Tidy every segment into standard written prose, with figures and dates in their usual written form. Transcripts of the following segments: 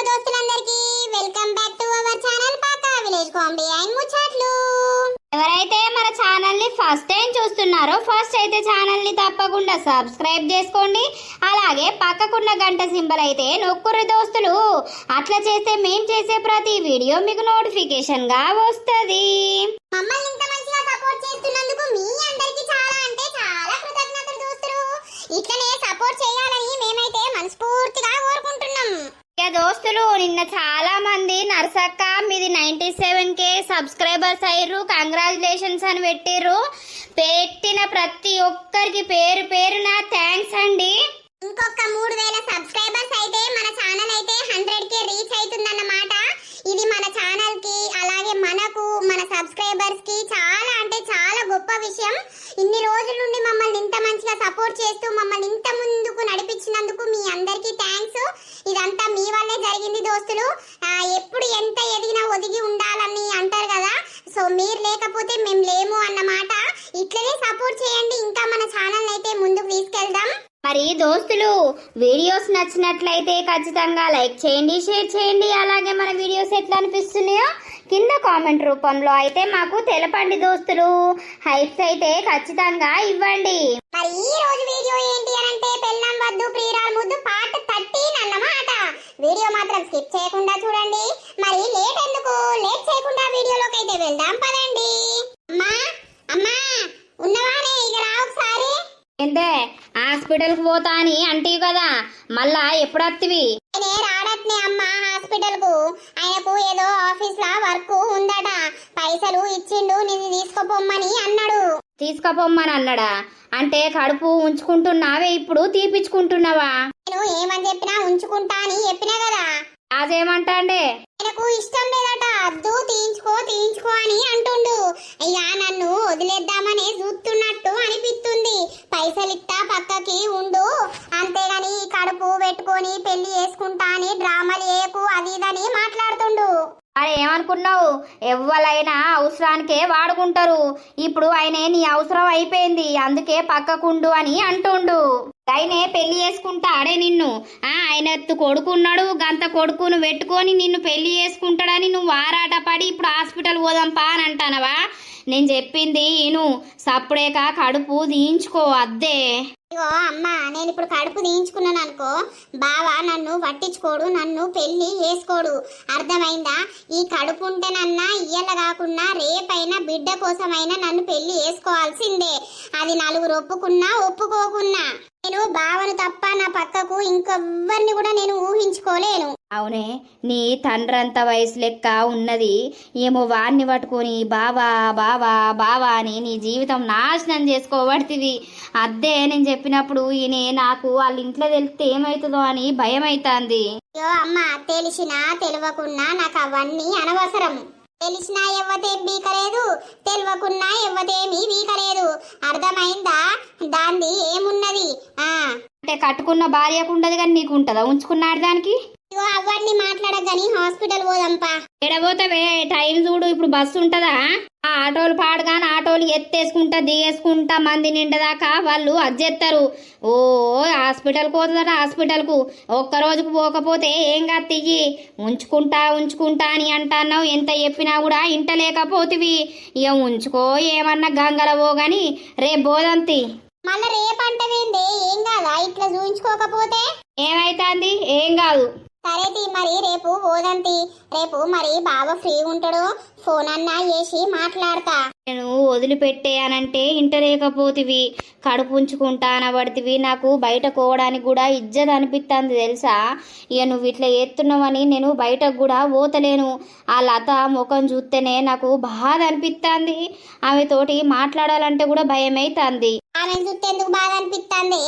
దోస్తులందరికీ welcome back to our channel Paka village comedy and ముచ్చట్లు. ఎవరైతే మన ఛానల్ ని ఫస్ట్ టైం చూస్తున్నారో ఫస్ట్ అయితే ఛానల్ ని తప్పకుండా సబ్స్క్రైబ్ చేసుకోండి. అలాగే పక్కకున్న గంట సింబల్ అయితే నొక్కురు దోస్తులు. అట్లా చేస్తే మేము చేసే ప్రతి వీడియో మీకు నోటిఫికేషన్ గా వస్తది. మమ్మల్ని ఇంత మంచిగా సపోర్ట్ చేస్తున్నందుకు మీ అందరికీ చాలా అంటే చాలా కృతజ్ఞతలు దోస్తులు. ఇట్లనే సపోర్ట్ చేయాలని మేమైతే మనస్ఫూర్తిగా కోరుకుంటున్నాం. దోస్తులు, నిన్న చాలా మంది నర్సక్క మీది 97K సబ్స్క్రైబర్స్ అయ్యారు, కంగ్రాచులేషన్స్ అని పెట్టిర్రు. పెట్టిన ప్రతి ఒక్కరికి పేరు పేరున థ్యాంక్స్ అండి. ఇంకొక 3000 సబ్స్క్రైబర్స్ అయితే మన ఛానల్ అయితే 100K రీచ్ అవుతుందన్నమాట. ఇది మన ఛానల్ కి అలాగే మనకు మన సబ్స్క్రైబర్స్ కి చాలా అంటే చాలా గొప్ప విషయం. ఇన్ని రోజుల నుండి మమ్మల్ని ఇంత మంచిగా సపోర్ట్ చేస్తూ మమ్మల్ని ఇంత ముందుకు నడిపించినందుకు మీ అందరికీ థ్యాంక్స్. ఇదంతా మీ వల్లే జరిగింది దోస్తులు. ఎప్పుడు ఎంత ఎదిగినా ఒదిగి ఉండాలని అంటారు కదా, సో మీరు లేకపోతే మేము లేము అన్నమాట. ఇట్లనే సపోర్ట్ చేయండి, ఇంకా మన ఛానల్ అయితే ముందుకు తీసుకెళ్దాం. మరి దోస్తులు, వీడియోస్ నచ్చినట్లయితే ఖచ్చితంగా లైక్ చేయండి, షేర్ చేయండి. అలాగే మన వీడియోస్ ఎట్లా అనిపిస్తున్నాయో కింద కామెంట్ రూపంలో అయితే మాకు తెలపండి దోస్తులు. హైప్స్ అయితే ఖచ్చితంగా ఇవ్వండి. మరి ఈ రోజు వీడియో ఏంటి అంటే పెళ్ళం వద్దు ప్రియురాలు ముద్దు పార్ట్ 13 అన్నమాట. వీడియో మాత్రం స్కిప్ చేయకుండా చూడండి. మరి లేట్ ఎందుకు, లేట్ చేయకుండా వీడియోలోకి అయితే వెళ్దాం పదండి. అమ్మా అమ్మా ఉన్నవానే, ఇక రా ఒకసారి. ఏంటే హాస్పిటల్ కు పోతా అని అంటివి కదా, మళ్ళా ఎప్పుడు వత్తివి? రాడట్నే అమ్మా హాస్పిటల్ కు. ఆయనకు ఏదో ఆఫీస్ లా వర్క్ ఉందట, పైసలు ఇచ్చిండు, నిన్ను తీసుకుపోమ్మని అన్నాడు. తీసుకుపోమ్మని అన్నాడా? అంటే కడుపు ఉంచుకుంటున్నావే, ఇప్పుడు తీపిచ్చుకుంటున్నావా? నేను ఏమని చెప్పినా ఉంచుకుంటా అని చెప్పినా కదా. అదేమంటాండే? ఆయనకు ఇష్టం లేదట, అద్దు తీయించుకో అని అంటుండు. ఇక నన్ను వదిలేద్దామని చూస్తున్నట్టు అనిపిస్తుంది. పైసలు ఇస్తా పక్కకి ఉండు, అంతేగాని కడుపు పెట్టుకొని పెళ్లి చేసుకుంటా అని డ్రామాలు చేయకు అది ఇదని మాట్లాడుతుండు. అరే ఏమనుకున్నావు, ఎవ్వరైనా అవసరానికే వాడుకుంటారు. ఇప్పుడు ఆయన నీ అవసరం అయిపోయింది, అందుకే పక్కకుండు అని అంటుండు. ఆయనే పెళ్లి చేసుకుంటాడే నిన్ను. ఆయన కొడుకున్నాడు, గంత కొడుకును పెట్టుకొని నిన్ను పెళ్లి చేసుకుంటాడని నువ్వు ఆరాట పడి ఇప్పుడు హాస్పిటల్ పోదాంపా అని అంటానవా? నేను చెప్పింది ఇను, సప్పుడేక కడుపు తీయించుకో అద్దే. ఇగో అమ్మా, నేను ఇప్పుడు కడుపు తీయించుకున్నాను అనుకో, బావా నన్ను పట్టించుకోడు, నన్ను పెళ్లి చేసుకోడు, అర్థమైందా? ఈ కడుపు ఉంటేనన్నా ఇయ్యాల కాకుండా రేపైనా బిడ్డ కోసమైనా నన్ను పెళ్లి చేసుకోవాల్సిందే. అది నలుగురు ఒప్పుకున్నా ఒప్పుకోకున్నా. నేను బావను తప్ప నా పక్కకు ఇంకెవ్వరిని కూడా నేను ఊహించుకోలేను. అవునే, నీ తండ్రంత వయసు లెక్క ఉన్నది, ఏమో వాడిని పట్టుకొని బావా బావా బావా అని నీ జీవితం నాశనం చేసుకోబడుతుంది. అద్దే నేను చెప్పినప్పుడు ఈయన నాకు వాళ్ళ ఇంట్లో తెలిస్తే ఏమవుతుందో అని భయం అవుతుంది. అయ్యో అమ్మ, తెలిసినా తెలియకున్నా నాకు అవన్నీ అనవసరం. తెలిసినా ఎవ్వతేం బీకలేదు, తెలియకున్నా ఎవ్వతేమీ బీకలేదు, అర్థమైందా? దాంది ఏమున్నది? అంటే కట్టుకున్న భార్యకు ఉండదు కానీ నీకు ఉంటదా ఉంచుకున్నాడు దానికి? అవన్నీ మాట్లాడగాని హాస్పిటల్ పోదాంపా. ఎడబోతావే, టైం చూడు, ఇప్పుడు బస్సు ఉంటదా? ఆ ఆటోలు పాడగానే ఆటోలు ఎత్తేసుకుంటా దిగేసుకుంటా మంది నిండదాకా వాళ్ళు అజ్జెత్తారు. ఓ హాస్పిటల్కి పోతుందట, హాస్పిటల్కు ఒక్క రోజుకు పోకపోతే ఏం కాదు, తియ్యి ఉంచుకుంటా అని అంటున్నావు. ఎంత చెప్పినా కూడా ఇంటలేకపోతివి. ఇక ఉంచుకో, ఏమన్నా గంగల పోగాని రేపు పోదంతి. మళ్ళీ రేపంటవేందే, ఏం కాదా ఇట్లా చూయించుకోకపోతే? ఏమైతుంది, ఏం కాదు. సరేది, మరి రేపు పోదంతి. రేపు మరి బాబా ఫ్రీ ఉంటాడు, ఫోన్ అన్నా చేసి మాట్లాడతా. నేను వదిలిపెట్టే అనంటే ఇంటలేకపోతివి, కడుపు ఉంచుకుంటా అనబడితివి. నాకు బయట పోవడానికి కూడా ఇజ్జత్ అనిపిస్తుంది తెలుసా. ఇక నువ్వు ఇట్లా ఎత్తున్నావని నేను బయటకు కూడా పోతలేను. ఆ లత ముఖం చూస్తేనే నాకు బాధ అనిపిస్తుంది. ఆమెతోటి మాట్లాడాలంటే కూడా భయం అవుతుంది. ఆమె చూస్తే ఎందుకు బాధ అనిపిస్తుంది?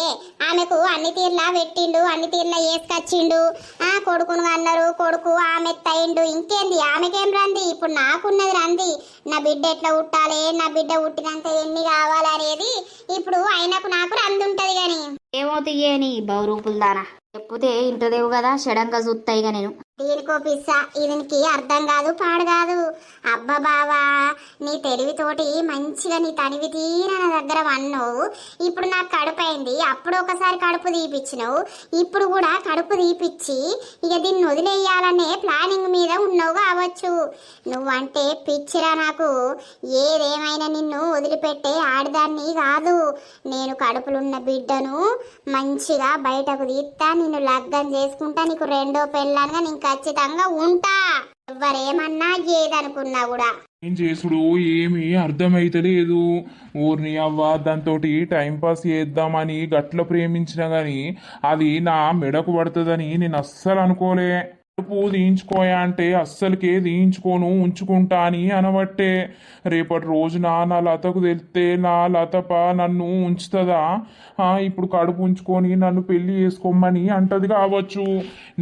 ఆమెకు అన్ని తీర్లా పెట్టిండు, అన్ని తీర్లా వేసుకొచ్చిండు. కొడుకును అన్నారు, కొడుకు ఆమె తయిండు. ఇంకేంది, ఆమెకేం రంది? ఇప్పుడు నాకున్నది రంది. నా బిడ్డ ఎట్లా ఉట్టాలి, నా బిడ్డ ఉట్టినాక ఎన్ని కావాలనేది ఇప్పుడు ఆయనకు నాకు రంది ఉంటది. గాని ఏమవుతాయి నీ బహురూపులు దానా చెప్పుతే ఇంటదేవు కదా, షడంగా చూస్తాయిగా నేను. దీనికో పిస్సా దీనికి అర్థం కాదు పాడు కాదు. అబ్బా బావా, నీ తెలివితోటి మంచిగా నీ తనివి తీర నా దగ్గర వన్నావు. ఇప్పుడు నాకు కడుపు అయింది, అప్పుడు ఒకసారి కడుపు తీపిచ్చినావు, ఇప్పుడు కూడా కడుపు తీపిచ్చి ఇక దీన్ని వదిలేయాలనే ప్లానింగ్ మీద ఉన్నావు కావచ్చు. నువ్వంటే పిచ్చిరా నాకు. ఏదేమైనా నిన్ను వదిలిపెట్టే ఆడదాన్ని కాదు. నేను కడుపులున్న బిడ్డను మంచిగా బయటకు తీస్తా, నిన్ను లగ్గం చేసుకుంటా, నీకు రెండో పెళ్ళానుగా నేను ఖచ్చితంగా ఉంటా. ఎవరేమన్నా ఏదనుకున్నా కూడా ఏం చేసుడు ఏమీ అర్థమైతలేదు. ఊరిని అవ్వ దాంతో టైం పాస్ చేద్దామని గట్ల ప్రేమించిన గాని అది నా మెడకు పడుతుందని నేను అస్సలు అనుకోలే. కడుపు తీయించుకోయా అంటే అస్సలకే తీయించుకోను, ఉంచుకుంటా అని అనబట్టే. రేపటి రోజున నా లతకు తెలిస్తే నా లతప నన్ను ఉంచుతుందా? ఇప్పుడు కడుపు ఉంచుకొని నన్ను పెళ్లి చేసుకోమని అంటది కావచ్చు.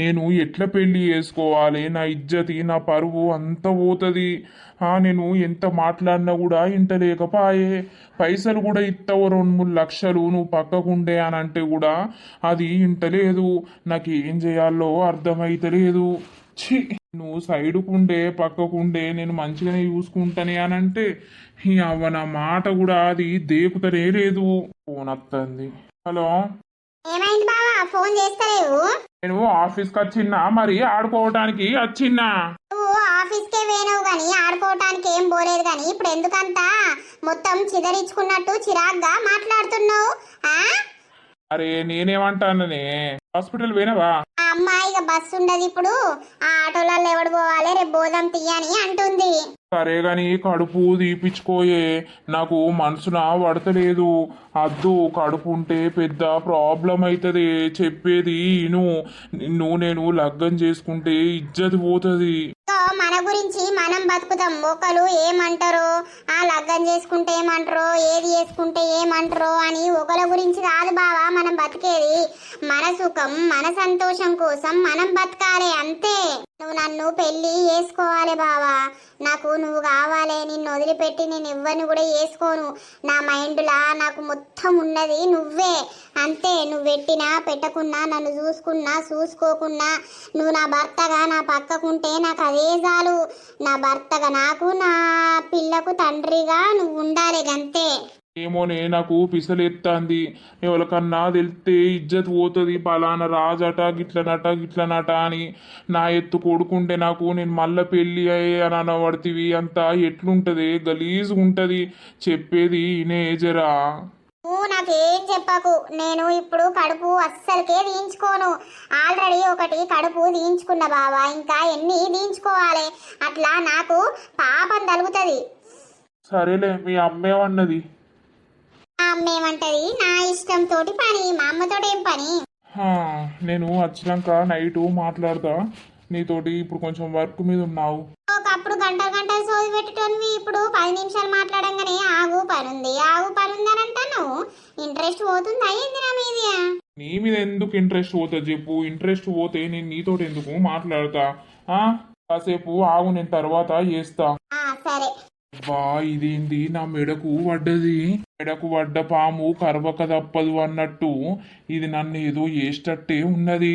నేను ఎట్లా పెళ్లి చేసుకోవాలి? నా ఇజ్జతి నా పరువు అంతా పోతుంది. నేను ఎంత మాట్లాడినా కూడా ఇంటలేకపాయే. పైసలు కూడా ఇస్తావు 2-3 లక్షలు నువ్వు పక్కకుండే అని అంటే కూడా అది ఇంటలేదు. నాకు ఏం చేయాలో అర్థమైతలేదు. ఛీ, నువ్వు సైడుకుండే పక్కకుండే నేను మంచిగానే చూసుకుంటానే అని అంటే అవ్వ నా మాట కూడా అది దేకుతనే లేదు. ఫోన్ వస్తుంది. హలో, ఏమైంది బావా, ఫోన్ చేస్తలేవు? నేను ఆఫీస్కి వచ్చిన్నా, మరి ఆడుకోవటానికి వచ్చిన్నా. నువ్వు ఆఫీస్కే వేయనవు గాని ఆడుకోవటానికి ఏం పోలేదు గాని ఇప్పుడు ఎందుకంతా మొత్తం చిదరించుకున్నట్టు చిరాగ్గా మాట్లాడుతున్నావు? అరే నేనేమంటాననే, హాస్పిటల్ పోయినావా? ఆ అమ్మాయిగా బస్సు ఉండదు ఇప్పుడు, ఆ ఆటోలలో ఎవడు పోవాలి, రేపు బోధం తీయని అంటుంది. సరే గాని కడుపు తీపిచ్చుకోయే, నాకు మనసున పడతలేదు. అద్దు, కడుపు ఉంటే పెద్ద ప్రాబ్లం అవుతుంది. చెప్పేది నిన్ను నేను లగ్గం చేసుకుంటే ఇజ్జతి పోతుంది. మన గురించి మనం బతుకుతాం, ఒకరు ఏమంటారో, ఆ లగ్గం చేసుకుంటే ఏమంటారో, ఏది చేసుకుంటే ఏమంటారో అని ఒకరి గురించి కాదు బావా మనం బతికేది. మన సుఖం మన సంతోషం కోసం మనం బతకాలి అంతే. నువ్వు నన్ను పెళ్లి చేసుకోవాలి బావా, నాకు నువ్వు కావాలి. నిన్ను వదిలిపెట్టి నేను ఎవరిని కూడా చేసుకోను. నా మైండ్లా నాకు మొత్తం ఉన్నది నువ్వే అంతే. నువ్వు పెట్టినా పెట్టకున్నా, నన్ను చూసుకున్నా చూసుకోకున్నా, నువ్వు నా భర్తగా నా పక్కకుంటే నాకు అదే చాలు. నా భర్తగా నాకు, నా పిల్లకు తండ్రిగా నువ్వు ఉండాలి అంతే. ఏమోనే, నాకు పిసలెత్తాంది. ఎవరికన్నా తెలిస్తే ఇజ్జత్ పోతుంది. పలానా రాజట గిట్లనట అని. నా ఎత్తు కొడుకుంటే నాకు నేను మళ్ళా పెళ్ళి అని అనబడితివి అంతా ఎట్లుంటది? గలీజ్గా ఉంటది. చెప్పేది ఇనే జరా. నువ్వు నాకేం చెప్పకు. నేను ఇప్పుడు కడుపు అస్సలకే తీయించుకోను. ఆల్రెడీ ఒకటి కడుపు తీయించుకున్న బావా, ఇంకా ఎన్ని తీయించుకోవాలి? అట్లా నాకు పాపం తలుగుతుంది. సరేలే, మీ అమ్మేమన్నది? మా అమ్మేమంటది? నా ఇష్టంతో పని, మా అమ్మతోటి ఏం పని? నేను వచ్చినాక నైటు మాట్లాడతా నీతోటి. ఇప్పుడు కొంచెం వర్క్ మీద ఉన్నావు. ఒకప్పుడు గంటలు సోది పెట్టేటోనివి, ఇప్పుడు 10 నిమిషాలు మాట్లాడంగానే ఆగు పనుంది అని అంటాను. ఇంట్రెస్ట్ పోతుందా ఏంది నా మీద? నీ మీద ఎందుకు ఇంట్రెస్ట్ పోతుంది చెప్పు? ఇంట్రెస్ట్ పోతే నేను నీతోటి ఎందుకు మాట్లాడతా? కాసేపు ఆగు, నేను తర్వాత చేస్తా. సరే. వా, ఇదేంది నా మెడకు పడ్డది? మెడకు పడ్డ పాము కరవక తప్పదు అన్నట్టు ఇది నన్ను ఏదో చేసేటట్టే ఉన్నది.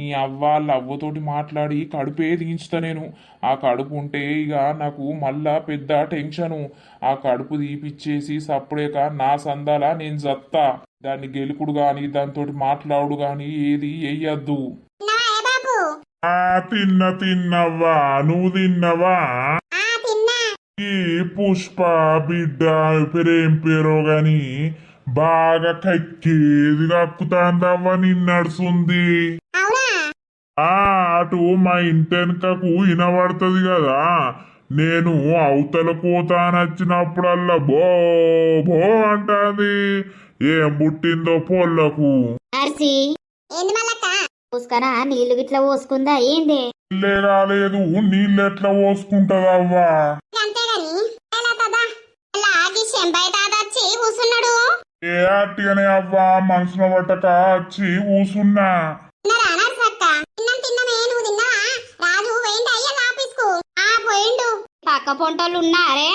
ఈ వాళ్ళ అవ్వతోటి మాట్లాడి కడుపే దించుతా నేను. ఆ కడుపు ఉంటే ఇక నాకు మళ్ళా పెద్ద టెన్షను. ఆ కడుపు తీపిచ్చేసి సప్పుడేక నా సందాల నేను జత్తా. దాన్ని గెలుకుడు గాని దాంతో మాట్లాడు గాని ఏది వెయ్యద్దు. తిన్నవ్వా, నువ్వు తిన్నవా? ఈ పుష్ప బిడ్డ పేరేం పేరో గాని బాగా కక్కేది కక్కుతాందవ్వ నిన్నడుస్తుంది. అటు మా ఇంటెనకకు వినబడుతుంది కదా. నేను అవతల పోతానచ్చినప్పుడల్లా బో బో అంటాది. ఏం పుట్టిందో పొల్లకు. నీళ్లు గిట్లా పోసుకుందా ఏంది? నీళ్ళే రాలేదు, నీళ్ళు ఎట్లా పోసుకుంటదవ్వా? ఏ అట్టిగానే అవ్వా, మనసున పట్టక వచ్చి కూసున్నా. పక్క పొంటోళ్ళు ఉన్నారే?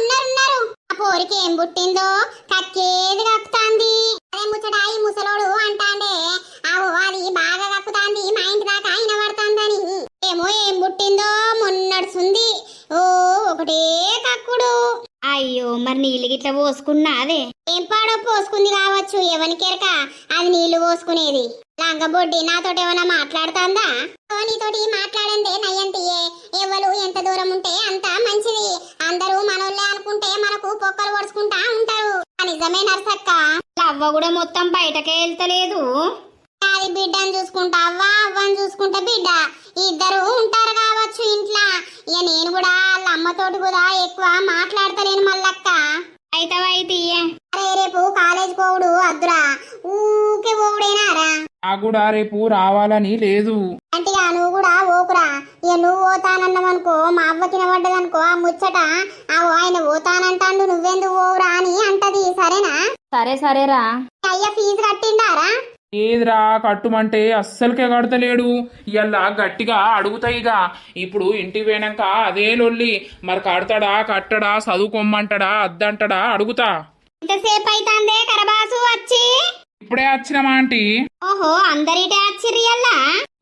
ఉన్నారు. ఆ పోరికి ఏం పుట్టిందో కక్కేది కక్కుతాంది. అదే ముచ్చటాయి ముసలోడు అంటాండే, అది బాగా కక్కుతాంది, మా ఇంటి దాకా వినబడుతుందని. ఒకటే కక్కుడు. అయ్యో మరి నీళ్ళు గిట్ల పోసుకున్నా అదే ఏం పాడో పోసుకుంది కావచ్చు, ఎవరికెరక అది నీళ్లు పోసుకునేది. లంగబొడ్డి నాతోటి ఏమైనా మాట్లాడుతుందా? నీతోటి మాట్లాడందే నయ్యంతియే. ఎవరు ఎంత దూరం ఉంటే అంత మంచిది. అందరూ మనోళ్ళే అనుకుంటే మనకు పొక్కలు పొడుచుకుంటా ఉంటారు. నిజమే నర్సక్క. అవ్వ కూడా మొత్తం బయటకే వెళ్తలేదు. అది బిడ్డను చూసుకుంటా అవ్వ, అవ్వని చూసుకుంటా బిడ్డ, ఇద్దరు ఉంటారు కావచ్చు ఇంట్లో. ఇక నేను కూడా వాళ్ళ అమ్మతోటి కూడా ఎక్కువ మాట్లాడతలేను మల్లక్క. అయితే అరే రేపు కాలేజ్ పోవుడు అద్దురా, ఊకే పోవుడేనారా? నాకు కూడా రేపు రావాలని లేదు. అంటే నువ్వు కూడా ఓకురా. ఇక నువ్వు పోతానన్నావనుకో, మా అవ్వ తినబడ్డదనుకో ఆ ముచ్చట, ఆయన పోతానంటాడు నువ్వెందుకు పోవురా అని అంటది. సరేనా? సరేరా. అయ్యా ఫీజు కట్టిండారా? ఏదిరా కట్టుమంటే అస్సలకే కడతలేడు. ఇలా గట్టిగా అడుగుతాయిగా. ఇప్పుడు ఇంటికి పోయినాక అదే లొల్లి. మరి కడతాడా కట్టడా, చదువుకోమ్మంటాడా అద్దంటాడా అడుగుతా. ఎంతసేపు అయితాందే కరబాసు వచ్చి? ఇప్పుడే వచ్చినమా ఆంటీ? ఓహో అందరిటే వచ్చిర్రియల్లా.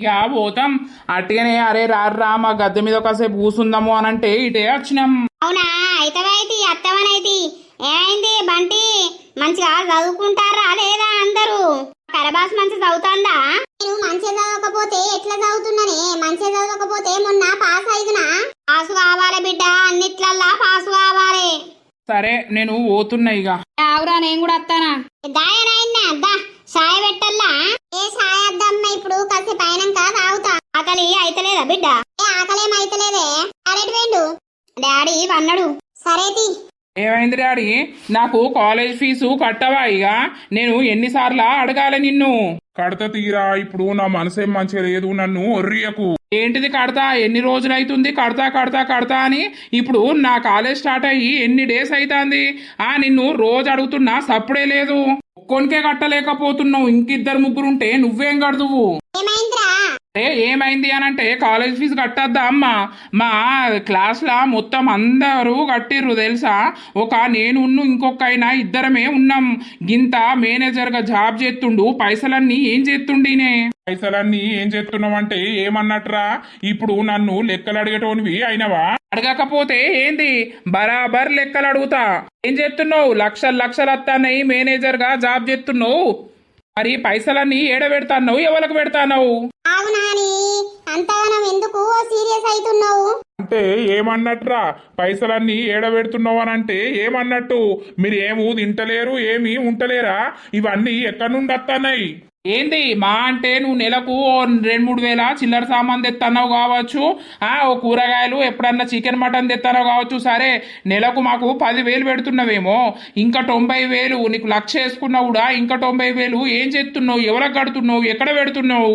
యా పోతాం అట్టిగానే. అరే రారా మా గద్దె మీద కాసేపు కూసుందాము అనంటే ఇటే వచ్చినాం. అవునా? అయితే అత్తవనైతి. ఏమైంది బంటి, మంచిగా చదువుకుంటారా లేదా అందరూ? కరబాస్ మంచి చదువుతాందా? నేను మంచిగా చదవకపోతే ఎట్లా చదువుతున్నానే? మంచిగా చదవకపోతే మొన్న పాస్ అయిదునా? పాసు కావాలి బిడ్డ, అన్నిట్లల్లా పాసు కావాలి. సరే నేను పోతున్నా ఇక. ఆవురా నేను కూడా వస్తానా? దాయనైనా అద్దా సాయ పెట్టల్లా. ఏ సాయ అద్దమ్మ, ఇప్పుడు కాసేపు అయినాక తాగుతా. ఆకలి అయితలేదా బిడ్డ? ఏ ఆకలేం అయితలేదే. అరెట్ వేండు డాడీ వన్నడు. సరేతి. ఏమైంది డాడీ? నాకు కాలేజ్ ఫీజు కట్టవా? ఇక నేను ఎన్నిసార్లు అడగాలి నిన్ను? కడత తీరా. ఇప్పుడు నా మనసేం మంచిగా లేదు, నన్ను ఒర్రియకు. ఏంటిది కడతా? ఎన్ని రోజులు అవుతుంది కడతా అని? ఇప్పుడు నా కాలేజ్ స్టార్ట్ అయ్యి ఎన్ని డేస్ అవుతుంది? నిన్ను రోజు అడుగుతున్నా సప్పుడే లేదు. ఒక్కొనికే కట్టలేకపోతున్నావు, ఇంకిద్దరు ముగ్గురుంటే నువ్వేం కడుతువు? ఏమైంది అనంటే కాలేజ్ ఫీజు కట్టద్దా అమ్మా? మా క్లాస్ లా మొత్తం అందరూ కట్టిర్రు తెలుసా. నేను ఇంకొక అయినా ఇద్దరమే ఉన్నాం. గింత మేనేజర్ గా జాబ్ చేస్తుండు, పైసలన్నీ ఏం చేస్తుండీనే? పైసలన్నీ ఏం చేస్తున్నావంటే ఏమన్నట్రా? ఇప్పుడు నన్ను లెక్కలు అడిగేటోనివి అయినవా? అడగకపోతే ఏంది, బరాబర్ లెక్కలు అడుగుతా. ఏం చేస్తున్నావు? లక్షలు వస్తాయి, మేనేజర్ గా జాబ్ చేస్తున్నావు. మరి పైసలన్నీ ఏడ పెడతాన్నావు, ఎవరికి పెడతాన్నావు? అంతగానం ఎందుకు సీరియస్ అవుతున్నావు? అంటే ఏమన్నట్రా? పైసలన్నీ ఏడబెడుతున్నావు అని అంటే ఏమన్నట్టు? మీరు ఏమూ తింటలేరు, ఏమీ ఉంటలేరా? ఇవన్నీ ఎక్కడి నుండి వస్తున్నాయి? ఏంది మా అంటే నువ్వు నెలకు 2-3 వేల చిల్లర సామాన్ తెత్తన్నావు కావచ్చు. ఓ కూరగాయలు ఎప్పుడన్నా చికెన్ మటన్ తెత్తన్నావు కావచ్చు. సరే నెలకు మాకు 10,000 పెడుతున్నావేమో, ఇంకా 90,000 నీకు లక్ష వేసుకున్నావు కూడా. ఇంకా 90,000 ఏం చేస్తున్నావు? ఎవరికి కడుతున్నావు? ఎక్కడ పెడుతున్నావు?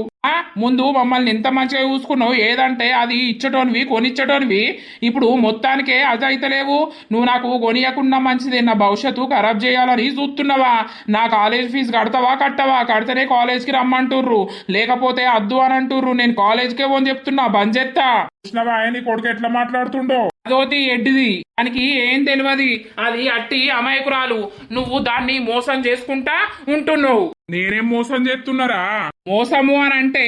ముందు మమ్మల్ని ఎంత మంచిగా చూసుకున్నావు, ఏదంటే అది ఇచ్చటోనివి, కొనిచ్చటోనివి. ఇప్పుడు మొత్తానికే అది అయితలేవు. నువ్వు నాకు కొనియకుండా మంచిది, నా భవిష్యత్తు ఖరాబ్ చేయాలని చూస్తున్నావా? నా కాలేజ్ ఫీజు కడతావా? కడితేనే కాలేజ్కి రమ్మంటుర్రు, లేకపోతే అద్దు అని అంటుర్రు. నేను కాలేజ్కే పోని చెప్తున్నా, బంద్ చేస్తా. కృష్ణవా నీ కొడుకు ఎట్లా మాట్లాడుతుండో? అదోతి ఎడ్డిది, దానికి ఏం తెలియదు. అది అట్టి అమాయకురాలు. నువ్వు దాన్ని మోసం చేసుకుంటా ఉంటున్నావు. నేనేం మోసం చేస్తున్నారా? మోసము అని అంటే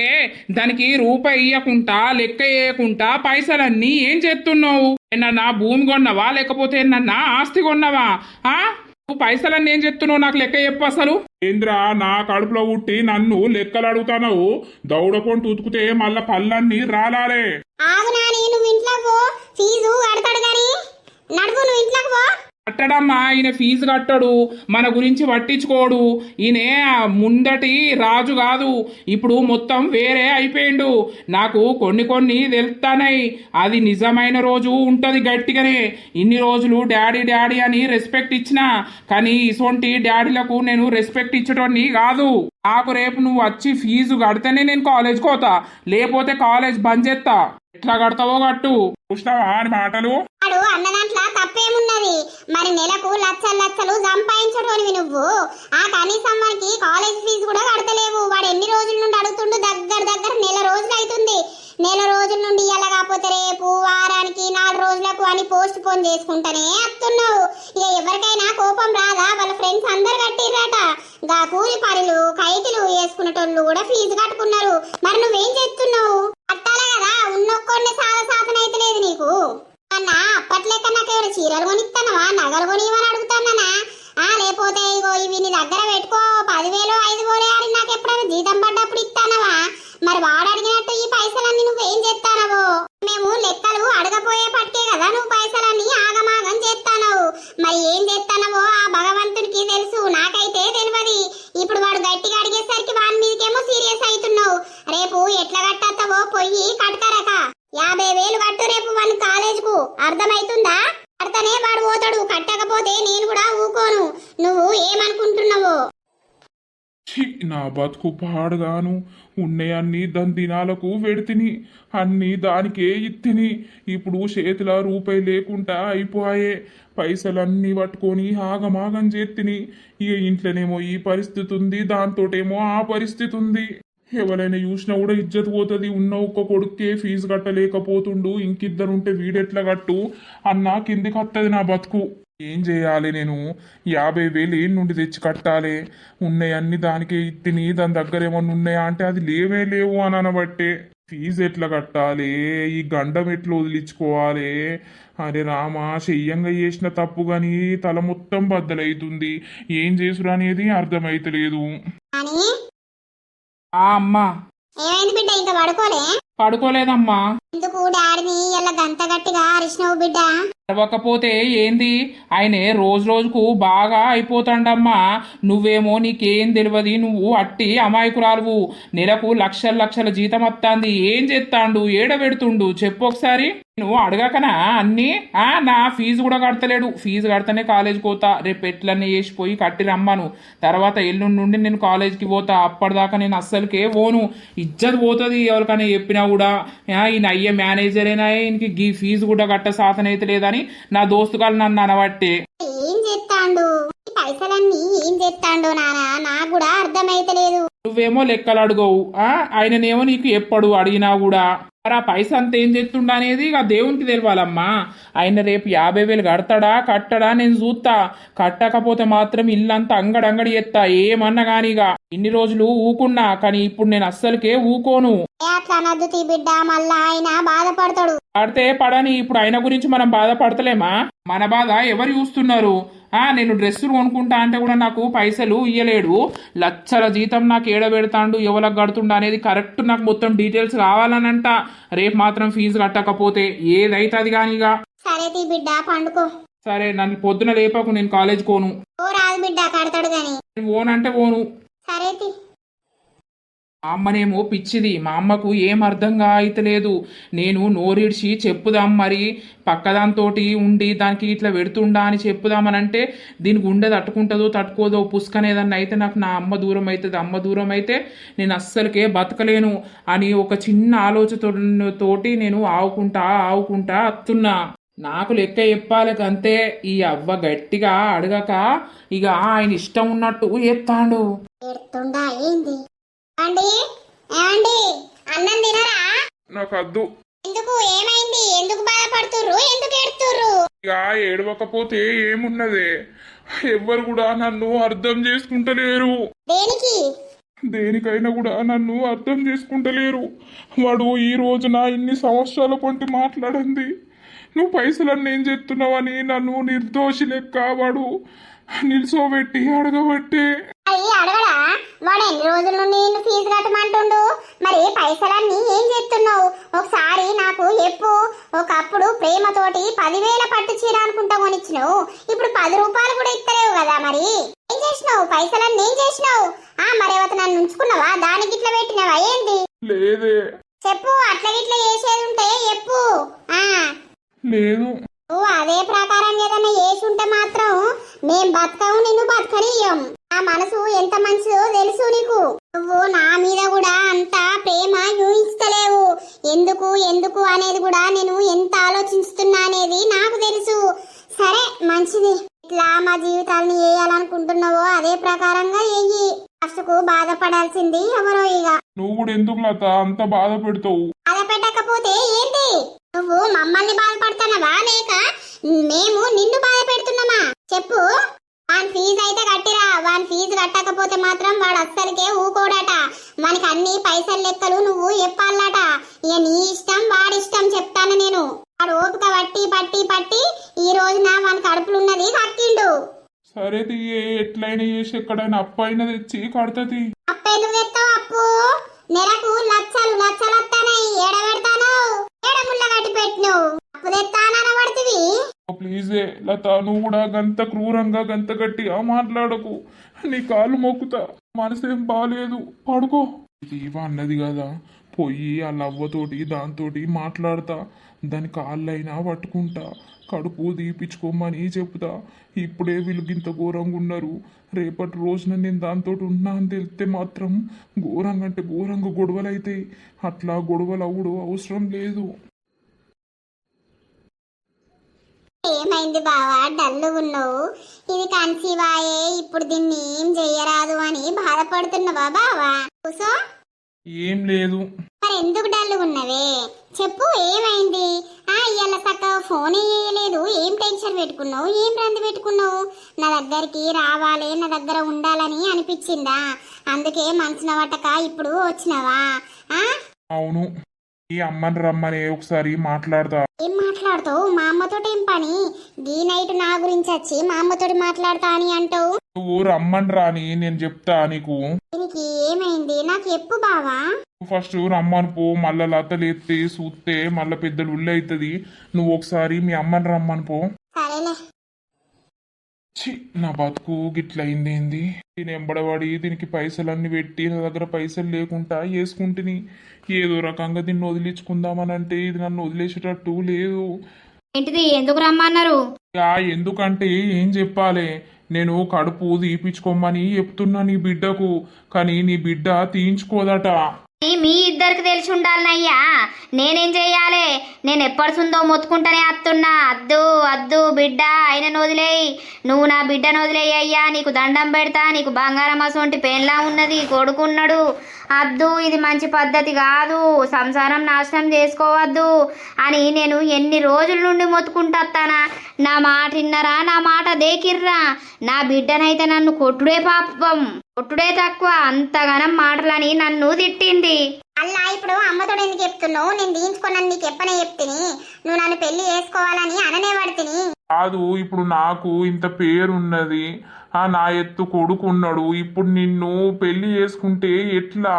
దానికి రూపాయి ఇయ్యకుండా, లెక్క వేయకుండా పైసలన్నీ ఏం చేస్తున్నావు? ఏమన్నా భూమి కొన్నావా, లేకపోతే ఏమన్నా ఆస్తి కొన్నావా? నువ్వు పైసలన్నీ ఏం చేస్తున్నావు? నాకు లెక్క చెప్పు అసలు. ఏంద్రా నా కడుపులో పుట్టి నన్ను లెక్కలు అడుగుతావు? దౌడకొని ఉతుకుతే మళ్ళా పళ్ళన్నీ రాలాలే. నువ్వు ఇంట్లోకి ఫీజు కడతాడు గాని నడువు, నువ్వు ఇంట్లోకి పో. కట్టడమ్మా, ఈయన ఫీజు కట్టడు, మన గురించి పట్టించుకోడు. ఈయన ముందటి రాజు కాదు, ఇప్పుడు మొత్తం వేరే అయిపోయిండు. నాకు కొన్ని తెలుస్తానాయి. అది నిజమైన రోజు ఉంటది గట్టిగానే. ఇన్ని రోజులు డాడీ అని రెస్పెక్ట్ ఇచ్చినా, కానీ ఇసొంటి డాడీలకు నేను రెస్పెక్ట్ ఇచ్చటోని కాదు. నాకు రేపు నువ్వు వచ్చి ఫీజు కడితేనే నేను కాలేజ్ పోతా, లేకపోతే కాలేజ్ బంద్ చేస్తా. ఎట్లా కడతావో కట్టు. చూసినావా అని మాటలు? అన్న దాంట్లో తప్పేమున్నది? మరి నెలకు లక్షలు సంపాదించటోనివి నువ్వు. కనీసం వాడికి కాలేజ్ ఫీజు కూడా కడతలేవు. వాడు ఎన్ని రోజుల నుండి అడుగుతుండు? దగ్గర నెల రోజులు అవుతుంది. నెల రోజుల నుండి ఇలా కాకపోతే రేపు, వారానికి, 4 రోజులకు అని పోస్ట్ పోన్ చేసుకుంటానే వస్తున్నావు. ఇక ఎవరికైనా కోపం రాదా? వాళ్ళ ఫ్రెండ్స్ అందరు కట్టిర్రట. గా కూలి పనులు, కైకిలు వేసుకునేటోళ్ళు కూడా ఫీజు కట్టుకున్నారు. మరి నువ్వేం చేస్తున్నావు? కట్టాలి కదా, ఉన్నొక్కొన్ని సాధన అయితే లేదు నీకు. అన్న అప్పట్లేకన్నా చీరలు కొనిస్తానవా నగలు కొనివని అడుగుతానా లేకపోతే ఇగో ఇవి నీ దగ్గర పెట్టుకో 10,000 5,000 అని నాకు ఎప్పుడైనా జీతం పడ్డప్పుడు ఇస్తానవా మరి వాడు అడిగినట్టు ఈ పైసలన్నీ నువ్వేం చేస్తానవో మేము లెక్కలు అడగపోయే పట్టే కదా నువ్వు పైసలన్నీ ఆగమాగం చేస్తానవు మరి ఏం చేస్తానవో ఆ భగవంతుడికి తెలుసు నాకైతే తెలియదు ఇప్పుడు వాడు గట్టిగా అడిగేసరికి వాని మీదకేమో సీరియస్ అవుతున్నావు రేపు ఎట్లా కట్టస్తావో పొయ్యి కట్టరక 50,000 కట్టు రేపు వాని కాలేజీకు అర్థమైతుందా కడతనే వాడు పోతాడు కట్టకపోతే నేను కూడా ఊకోను నువ్వు ఏమనుకుంటున్నావో ఛీ, నా బతుకు పాడుగాను ఉన్నయన్నీ దాని దినాలకు వెడితిని అన్నీ దానికే ఇత్తిని ఇప్పుడు చేతిలో రూపాయి లేకుండా అయిపోయే పైసలన్నీ పట్టుకొని ఆగమాగం చేతిని ఇక ఇంట్లోనేమో ఈ పరిస్థితి ఉంది దాంతోటేమో ఆ పరిస్థితి ఉంది ఎవరైనా చూసినా కూడా ఇజ్జత్ పోతుంది ఉన్న ఒక్క కొడుక్కే ఫీజు కట్టలేకపోతుండు ఇంకిద్దరుంటే వీడెట్లా కట్టు అన్నా కిందికి వస్తుంది నా బతుకు ఏం చేయాలి నేను 50,000 ఏం నుండి తెచ్చి కట్టాలి ఉన్నాయన్నీ దానికే ఇత్తిని దాని దగ్గర ఏమన్నా ఉన్నాయా అంటే అది లేవే లేవు అని అనబట్టే ఫీజు ఎట్లా కట్టాలి ఈ గండం ఎట్లా వదిలించుకోవాలి అరే రామా చెయ్యంగా చేసిన తప్పు కానీ తల మొత్తం బద్దలైతుంది ఏం చేసుడు అనేది అర్థమైతలేదు అని అమ్మా ఏమైంది బిడ్డ ఇంకా పడుకోలే పడుకోలేదమ్మా ఎందుకు డాడీని ఇలా గంత గట్టిగా అరిచినావు బిడ్డ అరవకపోతే ఏంది ఆయనే రోజు రోజుకు బాగా అయిపోతాండమ్మా నువ్వేమో నీకేం తెలియదు నువ్వు అట్టి అమాయకురాలువు నెలకు లక్షల లక్షల జీతం వస్తాంది ఏం చేస్తాండు ఏడబెడుతుండు చెప్పు ఒకసారి నువ్వు అడగకనా అన్నీ నా ఫీజు కూడా కడతలేడు ఫీజు కడతానే కాలేజీకి పోతా రేపు ఎట్లన్నీ చేసిపోయి కట్టి రమ్మను తర్వాత ఎల్లుండి నుండి నేను కాలేజీకి పోతా అప్పటిదాకా నేను అస్సలకే పోను ఇజ్జత్ పోతుంది ఎవరికైనా చెప్పినా కూడా ఈయన అయ్యే మేనేజరేనా ఈయనకి గీ ఫీజు కూడా కట్ట సాధన అయితే లేదని నా దోస్తుగాలు నన్ను అనబట్టే ఏం చేస్తాండు ఈ పైసలన్నీ ఏం చేస్తాండు నానా నాకు కూడా అర్థమైతలేదు నువ్వేమో లెక్కలు అడుగవు ఆయననేమో నీకు ఎప్పుడు అడిగినా కూడా మరి ఆ పైస అంత ఏం చేస్తుండ అనేది ఇక దేవునికి తెలియాలమ్మా ఆయన రేపు 50,000 కడతాడా కట్టడా నేను చూస్తా కట్టకపోతే మాత్రం ఇల్లంతా అంగడంగడి ఎత్తా ఏమన్నా గాని ఇక ఇన్ని రోజులు ఊకున్నా కానీ ఇప్పుడు నేను అస్సలకే ఊకోను అట్లా అనద్దు తీ బిడ్డ మళ్ళా ఆయన బాధపడతాడు పడితే పడని ఇప్పుడు ఆయన గురించి మనం బాధపడతలేమా మన బాధ ఎవరు చూస్తున్నారు నేను డ్రెస్సులు కొనుక్కుంటా అంటే కూడా నాకు పైసలు ఇయ్యలేడు లక్షల జీతం నాకు ఏడబెడతాండు ఎవరికి కడుతుండ అనేది కరెక్ట్ నాకు మొత్తం డీటెయిల్స్ కావాలనంట రేపు మాత్రం ఫీజు కట్టకపోతే ఏదైతుంది కానీగా సరే తీ బిడ్డ పండుకో సరే నన్ను పొద్దున లేపకు నేను కాలేజ్ కోను ఓ రాదు బిడ్డ కడతాడు గాని ఓనంటే ఓను సరే తీ మా అమ్మనేమో పిచ్చిది మా అమ్మకు ఏం అర్థంగా అయితలేదు నేను నోరిడ్చి చెప్పుదాం మరి పక్కదాంతోటి ఉండి దానికి ఇట్లా పెడుతుండా అని చెప్పుదామనంటే దీనికి గుండె తట్టుకుంటుందో తట్టుకోదో పుష్కనేదన్నా అయితే నాకు నా అమ్మ దూరం అవుతుంది అమ్మ దూరం అయితే నేను అస్సలకే బతకలేను అని ఒక చిన్న ఆలోచనతోటి నేను ఆవుకుంటా అత్తున్నా నాకు లెక్క చెప్పాలి అంతే ఈ అవ్వ గట్టిగా అడగక ఇక ఆయన ఇష్టం ఉన్నట్టు ఎత్తాడు ఎడుతుండా ఏంది అండి ఏమండి అన్నం తినరా నాకు అద్దు ఎందుకు ఏమైంది ఎందుకు బాధపడుతుర్రు ఎందుకు ఏడుతుర్రు ఇక ఏడవకపోతే ఏమున్నదే ఎవ్వరు కూడా నన్ను అర్థం చేసుకుంటలేరు దేనికి దేనికైనా కూడా నన్ను అర్థం చేసుకుంటలేరు వాడు ఈ రోజున ఇన్ని సంవత్సరాల పొంటి మాట్లాడింది నువ్వు పైసలన్నీ ఏం చేస్తున్నావని నన్ను నిర్దోషి లెక్క వాడు నిల్చోబెట్టి అడగబట్టే అడగడా వాడు ఎన్ని రోజుల నుండి నిన్ను ఫీజు కట్టమంటుండు మరి పైసలన్నీ ఏం చేస్తున్నావు ఒకసారి నాకు చెప్పు ఒకప్పుడు ప్రేమతోటి 10,000 పట్టు చీర అనుకుంటా కొనిచ్చినావు ఇప్పుడు 10 రూపాయలు కూడా ఇస్తలేవు కదా మరి ఏం చేసినావు పైసలన్నీ ఏం చేసినావు మరేవత నన్ను ఉంచుకున్నావా దానికి ఇట్లా పెట్టినావా ఏంది లేదే చెప్పు అట్లా ఇట్లా చేసేది ఉంటే చెప్పు లేదు నువ్వు అదే ప్రకారం ఏదైనా చేసి ఉంటే మాత్రం మేం బతకము నిన్ను బతకనియ్యం నా మనసు ఎంత మంచిదో తెలుసు నీకు నువ్వు నా మీద కూడా అంత ప్రేమ ఊహించలేవు ఎందుకు అనేది కూడా నేను ఎంత ఆలోచిస్తున్నా అనేది నాకు తెలుసు సరే మంచిది ఇట్లా మా జీవితాలని వేయాలనుకుంటున్నావో అదే ప్రకారంగా వెయ్యి ఫస్ట్కు బాధపడాల్సింది ఎవరో ఇక నువ్వు కూడా ఎందుకు లత అంత బాధ పెడతావు బాధ పెట్టకపోతే ఏంటి నువ్వు మమ్మల్ని బాధపడుతున్నావా లేక మేము నిన్ను బాధ పెడుతున్నామా చెప్పు వాని ఫీజు అయితే కట్టిరా వాని ఫీజు కట్టకపోతే మాత్రం వాడు అస్సలకే ఊకోడట వానికి అన్ని పైసలు లెక్కలు నువ్వు చెప్పాలట ఇక నీ ఇష్టం వాడిష్టం చెప్తాను నేను వాడు ఓపిక పట్టి పట్టి పట్టి ఈ రోజున మన కడుపులున్నది కక్కిండు. సరే తీయే, ఎట్లయినా చేసి ఎక్కడైనా అప్పు అయినా తెచ్చి కడతది. అప్పెందుకు తెస్తావు అప్పు? నెలకు లక్షలు లక్షలు వస్తానాయి, ఏడ పెడతాను? ఏడ ముళ్ళ కట్టి పెట్టిను అప్పు తెస్తానబడుతుంది. ప్లీజే లత, నువ్వు కూడా గంత క్రూరంగా గంత గట్టిగా మాట్లాడకు. నీ కాళ్ళు మొక్కుతా, మనసేం బాలేదు, పడుకో. దీవా అన్నది కదా, పోయి ఆ లవ్వతోటి దాంతోటి మాట్లాడతా, దాని కాళ్ళైనా పట్టుకుంటా, కడుపు దీపించుకోమని చెప్తా. ఇప్పుడే వీళ్ళు గింత ఘోరంగా ఉన్నారు, రేపటి రోజున నేను దాంతో ఉన్నా అని తెలిస్తే మాత్రం ఘోరంగా అంటే ఘోరంగా గొడవలు అవుతాయి. అట్లా గొడవలు అవ్వడు అవసరం లేదు. ఏమైంది బావా, డల్లుగున్నావు? ఇది కన్సీవాయే, ఇప్పుడు దీన్ని ఏం చెయ్యరాదు అని బాధపడుతున్నావా బావా? కూసో. ఏం లేదు. మరి ఎందుకు డల్లుగున్నవే చెప్పు, ఏమైంది? ఇవాళ చక్కగా ఫోన్ చేయలేదు, ఏం టెన్షన్ పెట్టుకున్నావు, ఏం రంది పెట్టుకున్నావు? నా దగ్గరికి రావాలి, నా దగ్గర ఉండాలని అనిపించిందా? అందుకే మనసున పట్టక ఇప్పుడు వచ్చినవా? అవును, ఈ అమ్మని రమ్మని ఒకసారి మాట్లాడతా. ఏం మాట్లాడతావు? మా అమ్మతోటి ఏం పని? ఈ నైట్ నా గురించి వచ్చి మా అమ్మతోటి మాట్లాడతా అని అంటావు? నువ్వు రమ్మని రాని నేను చెప్తా నీకు. దీనికి ఏమైంది నాకు చెప్పు బావా. ఫస్ట్ రమ్మని పో, మళ్ళా లతలు ఎత్తే చూస్తే మళ్ళా పెద్దలు ఉల్లి అవుతుంది. నువ్వు ఒకసారి మీ అమ్మని రమ్మని పో. సరేలే. ఛీ, నా బతుకు గిట్లయింది ఏంది? దీని ఎంబడబడి దీనికి పైసలన్నీ పెట్టి నా దగ్గర పైసలు లేకుండా వేసుకుంటుని ఏదో రకంగా దీన్ని వదిలించుకుందామని అంటే ఇది నన్ను వదిలేసేటట్టు లేదు. ఏంటిది, ఎందుకు రమ్మన్నారు? ఎందుకంటే ఏం చెప్పాలి, నేను కడుపు తీపించుకోమని చెప్తున్నా నీ బిడ్డకు, కానీ నీ బిడ్డ తీయించుకోదట. మీ ఇద్దరికి తెలిసి ఉండాలనయ్యా, నేనేం చెయ్యాలి? నేను ఎప్పటిసుందో మొత్తుకుంటానే అత్తున్నా. అద్దు అద్దు బిడ్డ, ఆయన వదిలేయి, నువ్వు నా బిడ్డను వదిలేయి అయ్యా, నీకు దండం పెడతా, నీకు బంగారం అసొంటి పెన్లా ఉన్నది, కొడుకున్నాడు, అద్దు, ఇది మంచి పద్ధతి కాదు, సంసారం నాశనం చేసుకోవద్దు అని నేను ఎన్ని రోజుల నుండి మొత్తుకుంటానా? నా మాట విన్నరా? నా మాట దేకిర్రా? నా బిడ్డనైతే నన్ను కొట్టుడే పాపం, కొట్టుడే తక్కువ, అంతగానం మాటలని నన్ను తిట్టింది. అల్లా ఇప్పుడు అమ్మతోడు ఎందుకు చెప్తున్నావు? నేను దీంచుకున్నాను నీకు ఎప్పనే చెప్తిని, నువ్వు నన్ను పెళ్లి చేసుకోవాలని అననే పడితిని. కాదు, ఇప్పుడు నాకు ఇంత పేరున్నది, నా ఎత్తు కొడుకున్నాడు, ఇప్పుడు నిన్ను పెళ్లి చేసుకుంటే ఎట్లా?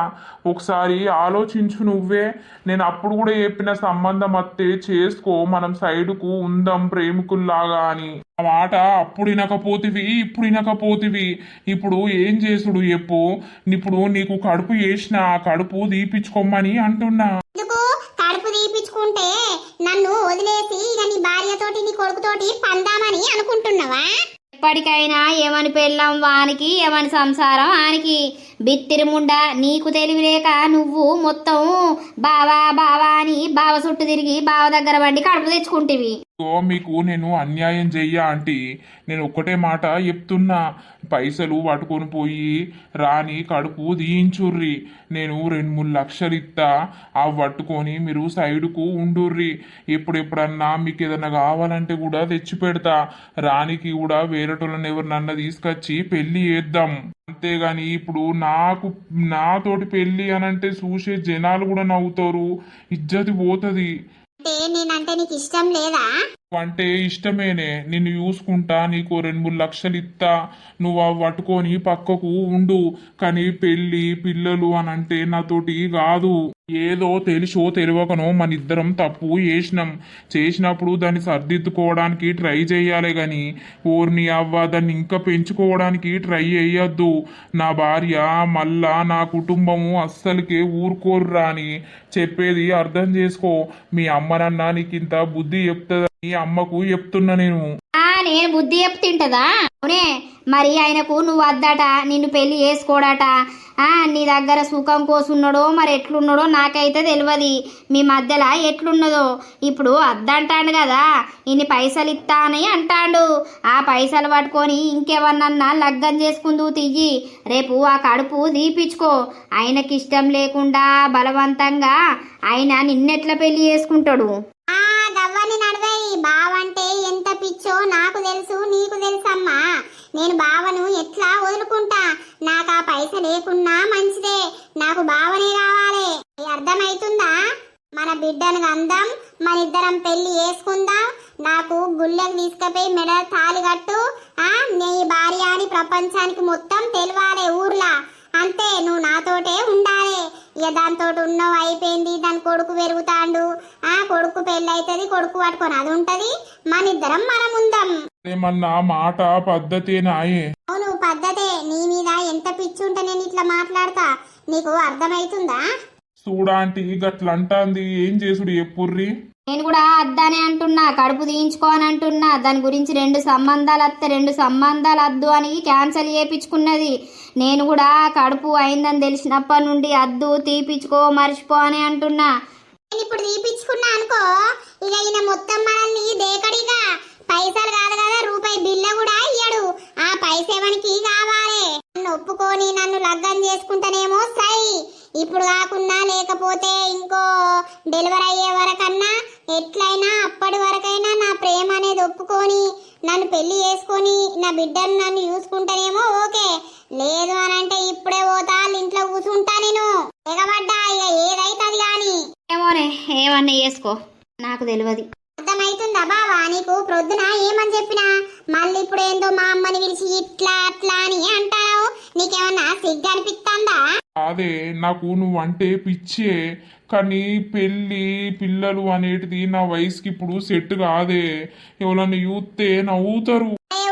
ఒకసారి ఆలోచించు నువ్వే. నేను అప్పుడు కూడా చెప్పిన సంబంధం అత్తే చేసుకో, మనం సైడుకు ఉందాం ప్రేమికుల్లాగా అని. ఆ మాట అప్పుడు వినకపోతివి, ఇప్పుడు వినకపోతివి. ఇప్పుడు ఏం చేసుడు చెప్పు? ఇప్పుడు నీకు కడుపు చేసిన, ఆ కడుపు తీపించుకోమని అంటున్నా. ఎందుకు కడుపు తీపించుకుంటే నన్ను వదిలేసి ఇక నీ భార్యతోటి నీ కొడుకుతోటి పందామని అనుకుంటున్నావా? ఎప్పటికైనా ఏమని పెళ్ళాం వానికి, ఏమని సంసారం ఆనికి. బిత్తిరిముండా, నీకు తెలివిలేక నువ్వు మొత్తం బావా బావా అని బావ చుట్టూ తిరిగి బావ దగ్గర బండి కడుపు తెచ్చుకుంటేవి. మీకు నేను అన్యాయం చెయ్యా ఆంటీ, నేను ఒక్కటే మాట చెప్తున్నా, పైసలు పట్టుకొని పోయి రాని కడుపు తీయించుర్రి, నేను 2-3 లక్షలు ఇస్తా, అవి పట్టుకొని మీరు సైడుకు ఉండుర్రి, ఎప్పుడెప్పుడన్నా మీకు ఏదన్నా కావాలంటే కూడా తెచ్చి పెడతా, రానికి కూడా వేరేటోళ్ళని ఎవరినన్నా తీసుకొచ్చి పెళ్లి చేద్దాం. అంతేగాని ఇప్పుడు నాతోటి పెళ్లి అనంటే చూసే జనాలు కూడా నవ్వుతారు, ఇజ్జతి పోతుంది. అంటే నేనంటే నీకు ఇష్టం లేదా? అంటే ఇష్టమేనే, నిన్ను చూసుకుంటా, నీకు 2-3 లక్షలు ఇస్తా, నువ్వు అవి పట్టుకొని పక్కకు ఉండు, కానీ పెళ్ళి పిల్లలు అని అంటే నాతోటి కాదు. ఏదో తెలుసో తెలియకనో మన ఇద్దరం తప్పు చేసినప్పుడు దాన్ని సర్దిద్దుకోవడానికి ట్రై చేయాలి, కానీ ఓర్ని అవ్వ దాన్ని ఇంకా పెంచుకోవడానికి ట్రై చేయొద్దు. నా భార్య మళ్ళా నా కుటుంబము అస్సలకే ఊరుకోర్రా అని చెప్పేది అర్థం చేసుకో. మీ అమ్మనన్నా నీకు ఇంత బుద్ధి చెప్తుందా? నీ అమ్మకు చెప్తున్నా నేను. నేను బుద్ధి చెప్తింటదా? అవునే, మరి ఆయనకు నువ్వు వద్దట, నిన్ను పెళ్లి చేసుకోడట, నీ దగ్గర సుఖం కోసున్నాడో మరి ఎట్లున్నాడో నాకైతే తెలియదు, మీ మధ్యలో ఎట్లున్నదో. ఇప్పుడు అద్దంటాడు కదా, ఇన్ని పైసలు ఇస్తా అని అంటాడు, ఆ పైసలు పట్టుకొని ఇంకెవరినన్నా లగ్గం చేసుకుందు తియ్యి, రేపు ఆ కడుపు దీపించుకో. ఆయనకి ఇష్టం లేకుండా బలవంతంగా ఆయన నిన్నెట్లా పెళ్లి చేసుకుంటాడు? గవ్వని నడవయి, బావంటే ఎంత పిచ్చో నాకు తెలుసు, నీకు తెలుసమ్మా. నేను బావను ఎట్లా వదులుకుంటా? నాకు ఆ పైస లేకున్నా మంచిదే, నాకు బావనే కావాలి. అర్థమైతుందా? మన బిడ్డను అందం మనిద్దరం పెళ్లి చేసుకుందాం, నాకు గుళ్ళకి తీసుకుపోయి మెడ తాళి కట్టు, నీ భార్య అని ప్రపంచానికి మొత్తం తెలవాలి ఊర్లా. అంతే, నువ్వు నాతోటే ఉండాలి. ఇక దాంతో ఉన్నావు అయిపోయింది. దాని కొడుకు పెరుగుతాండు, కొడుకు పెళ్ళి అవుతుంది, కొడుకు పట్టుకొని అది ఉంటది. మనిద్దరం మనం ఉందాం. ఏమన్నా మాట పద్ధతేనాయే? అవును పద్ధతే. నీ మీద ఎంత పిచ్చి ఉంటే నేను ఇట్లా మాట్లాడతా, నీకు అర్థమైతుందా? చూడాంటి గట్లంటాంది, ఏం చేసుడు ఎప్పుర్రి? నేను కూడా అద్దానే అంటున్నా, కడుపు తీయించుకోని అంటున్నా. దాని గురించి 2 సంబంధాలు వస్తే 2 సంబంధాలు వద్దు అని క్యాన్సిల్ చేయించుకున్నది. నేను కూడా కడుపు అయిందని తెలిసినప్పటి నుండి అద్దు తీపిచ్చుకో మర్చిపో అని అంటున్నా. నేను ఇప్పుడు తీపిచ్చుకున్నా అనుకో, ఇక ఈయన మొత్తం మనల్ని దేకడిగా పైసలు కాదు కదా, రూపాయి బిల్ల కూడా ఇయ్యడు. ఆ పైసేవనికి కావాలి. నన్ను ఒప్పుకొని నన్ను లగ్గం చేసుకుంటానేమో సై, ఇప్పుడు కాకున్నా లేకపోతే ఇంకో డెలివరీ అయ్యే వరకన్నా ఎట్లయినా అప్పటి వరకైనా నా ప్రేమ అనేది ఒప్పుకొని నన్ను పెళ్లి చేసుకొని నా బిడ్డను నన్ను చూసుకుంటానేమో ఓకే. లేదు అని అంటే ఇప్పుడే పోతా, ఇంట్లో కూర్చుంటా. నేను ఎగబడ్డా, ఇక ఏదైతుంది గాని. ఏమోనే, ఏమన్నా చేసుకో, నాకు తెలియదు. అర్థమైతుందా బావా నీకు? ప్రొద్దున ఏమని చెప్పినా మళ్ళీ ఇప్పుడు ఏందో మా అమ్మని పిలిచి ఇట్లా అట్లా అని అంటావు. నీకేమన్నా సిగ్గు అనిపిస్తుందా? అదే, నాకు నువ్వంటే పిచ్చే, కానీ పెళ్ళి పిల్లలు అనేటిది నా వయసుకి ఇప్పుడు సెట్ కాదే. ఎవరన్నా చూస్తే నవ్వుతారు.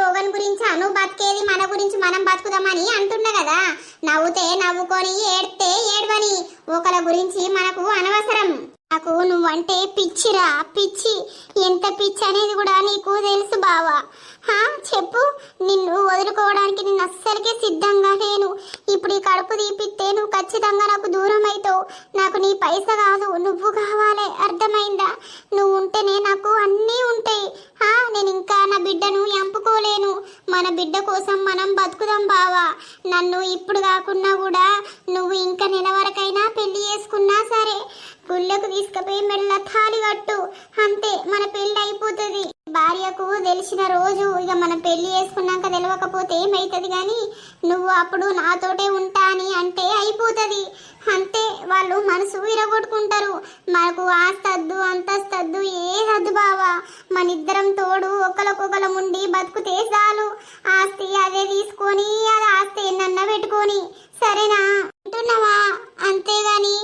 ఒకని గురించి అను బతికేది, మన గురించి మనం బతుకుదామని అంటున్నా కదా. నవ్వుతే నవ్వుకొని, ఏడితే ఏడవని. ఒకరి గురించి మనకు అనవసరం. నాకు నువ్వంటే పిచ్చిరా, పిచ్చి. ఎంత పిచ్చి అనేది కూడా నీకు తెలుసు బావా. చెప్పు, నిన్ను వదులుకోవడానికి నేను అస్సలకే సిద్ధంగా లేను. ఇప్పుడు ఈ కడుపు తీపిస్తే నువ్వు ఖచ్చితంగా నాకు దూరం అవుతావు. నాకు నీ పైస కాదు, నువ్వు కావాలి. అర్థమైందా? నువ్వు ఉంటేనే నాకు అన్నీ ఉంటాయి. నేను ఇంకా నా బిడ్డను ఎంపుకోలేను. మన బిడ్డ కోసం మనం బతుకుదాం బావా. నన్ను ఇప్పుడు కాకున్నా కూడా నువ్వు ఇంకా నెల వరకైనా పెళ్లి చేసుకున్నా సరే, గుళ్ళకు తీసుకుపోయి మెల్ల తాళి కట్టు. అంతే, మన పెళ్లి అయిపోతుంది. భార్యకు తెలిసిన రోజు ఇక మనం పెళ్లి చేసుకున్నాక తెలియకపోతే ఏమైతుంది కానీ, నువ్వు అప్పుడు నాతోటే ఉంటా అని అంటే అయిపోతుంది. అంతే, వాళ్ళు మనసు విరగొట్టుకుంటారు. మనకు ఆస్తద్దు అంతస్తద్దు ఏదద్దు బావా. మన ఇద్దరం తోడు ఒకరికొకరం ఉండి బతుకుతే చాలు. ఆస్తి అదే తీసుకొని అది ఆస్తి ఎన్నన్నా పెట్టుకొని, సరేనా? అంటున్నావా? అంతేగాని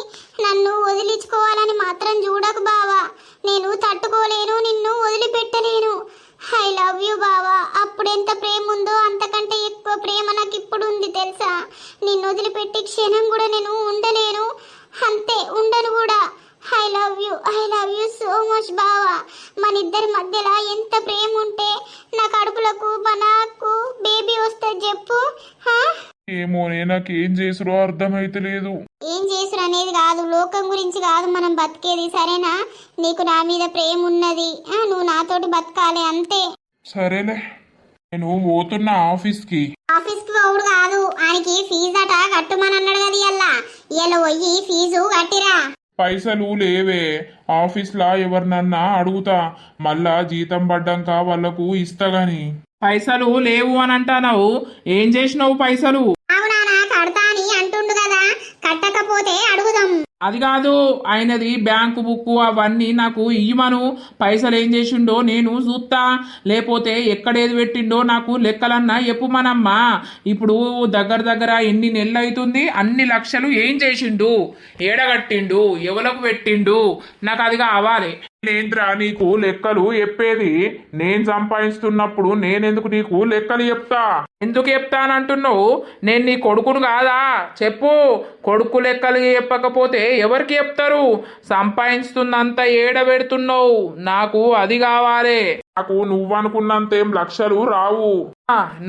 నన్ను వదిలించుకోవాలని మాత్రం చూడకు బావా. నేను తట్టుకోలేను, నిన్ను వదిలిపెట్టలేను. ఐ లవ్ యూ బావా. అప్పుడెంత ప్రేమ ఉందో అంతకంటే ఎక్కువ ప్రేమ నాకు ఇప్పుడు ఉంది తెలుసా. నిన్ను వదిలిపెట్టి క్షణం కూడా నేను ఉండలేను. అంతే, ఉండను కూడా. I love you so much బావా. మన ఇద్దరి మధ్యలో ఎంత ప్రేమ ఉంటే నా కడుపులకు మనకు బేబీ వస్తుంది చెప్పు. ఏమోనే, నాకేం చేసుడో అర్థమైతలేదు. ఏం చేసుడు అనేది కాదు, లోకం గురించి కాదు మనం బతికేది, సరేనా? నీకు నా మీద ప్రేమ ఉన్నది, నువ్వు నాతోటి బతకాలి అంతే. సరేలే, నేను పోతున్నా ఆఫీస్కి. ఆఫీస్కి పోవుడు కాదు, ఆయనకి ఫీజు అట కట్టుమని అన్నాడు కదా. ఇలా పోయి ఫీజు కట్టిరా. పైసలు లేవే, ఆఫీస్లా ఎవరినన్నా అడుగుతా, మళ్ళా జీతం పడ్డాక వాళ్ళకు ఇస్తా గాని. పైసలు లేవు అని అంటావు, ఏం చేసినావు పైసలు? అవునా, కడతా అని అంటుండు కదా, కట్టకపోతే అడుగుదాం. అది కాదు, ఆయనది బ్యాంకు బుక్ అవన్నీ నాకు ఇయ్యమను. పైసలు ఏం చేసిండో నేను చూస్తా, లేకపోతే ఎక్కడేది పెట్టిండో నాకు లెక్కలన్నా ఎప్పుమనమ్మా. ఇప్పుడు దగ్గర ఎన్ని నెలలు అవుతుంది, అన్ని లక్షలు ఏం చేసిండు, ఏడగట్టిండు, ఎవలకు పెట్టిండు, నాకు అది కావాలి. నేంద్రా నీకు లెక్కలు చెప్పేది? నేను సంపాదిస్తున్నప్పుడు నేనెందుకు నీకు లెక్కలు చెప్తా? ఎందుకు చెప్తానంటున్నావు? నేను నీ కొడుకును కాదా? చెప్పు. కొడుకు లెక్కలు చెప్పకపోతే ఎవరికి చెప్తారు? సంపాదిస్తున్నంత ఏడబెడుతున్నావు, నాకు అది కావాలి. నాకు నువ్వనుకున్నంతేం లక్షలు రావు.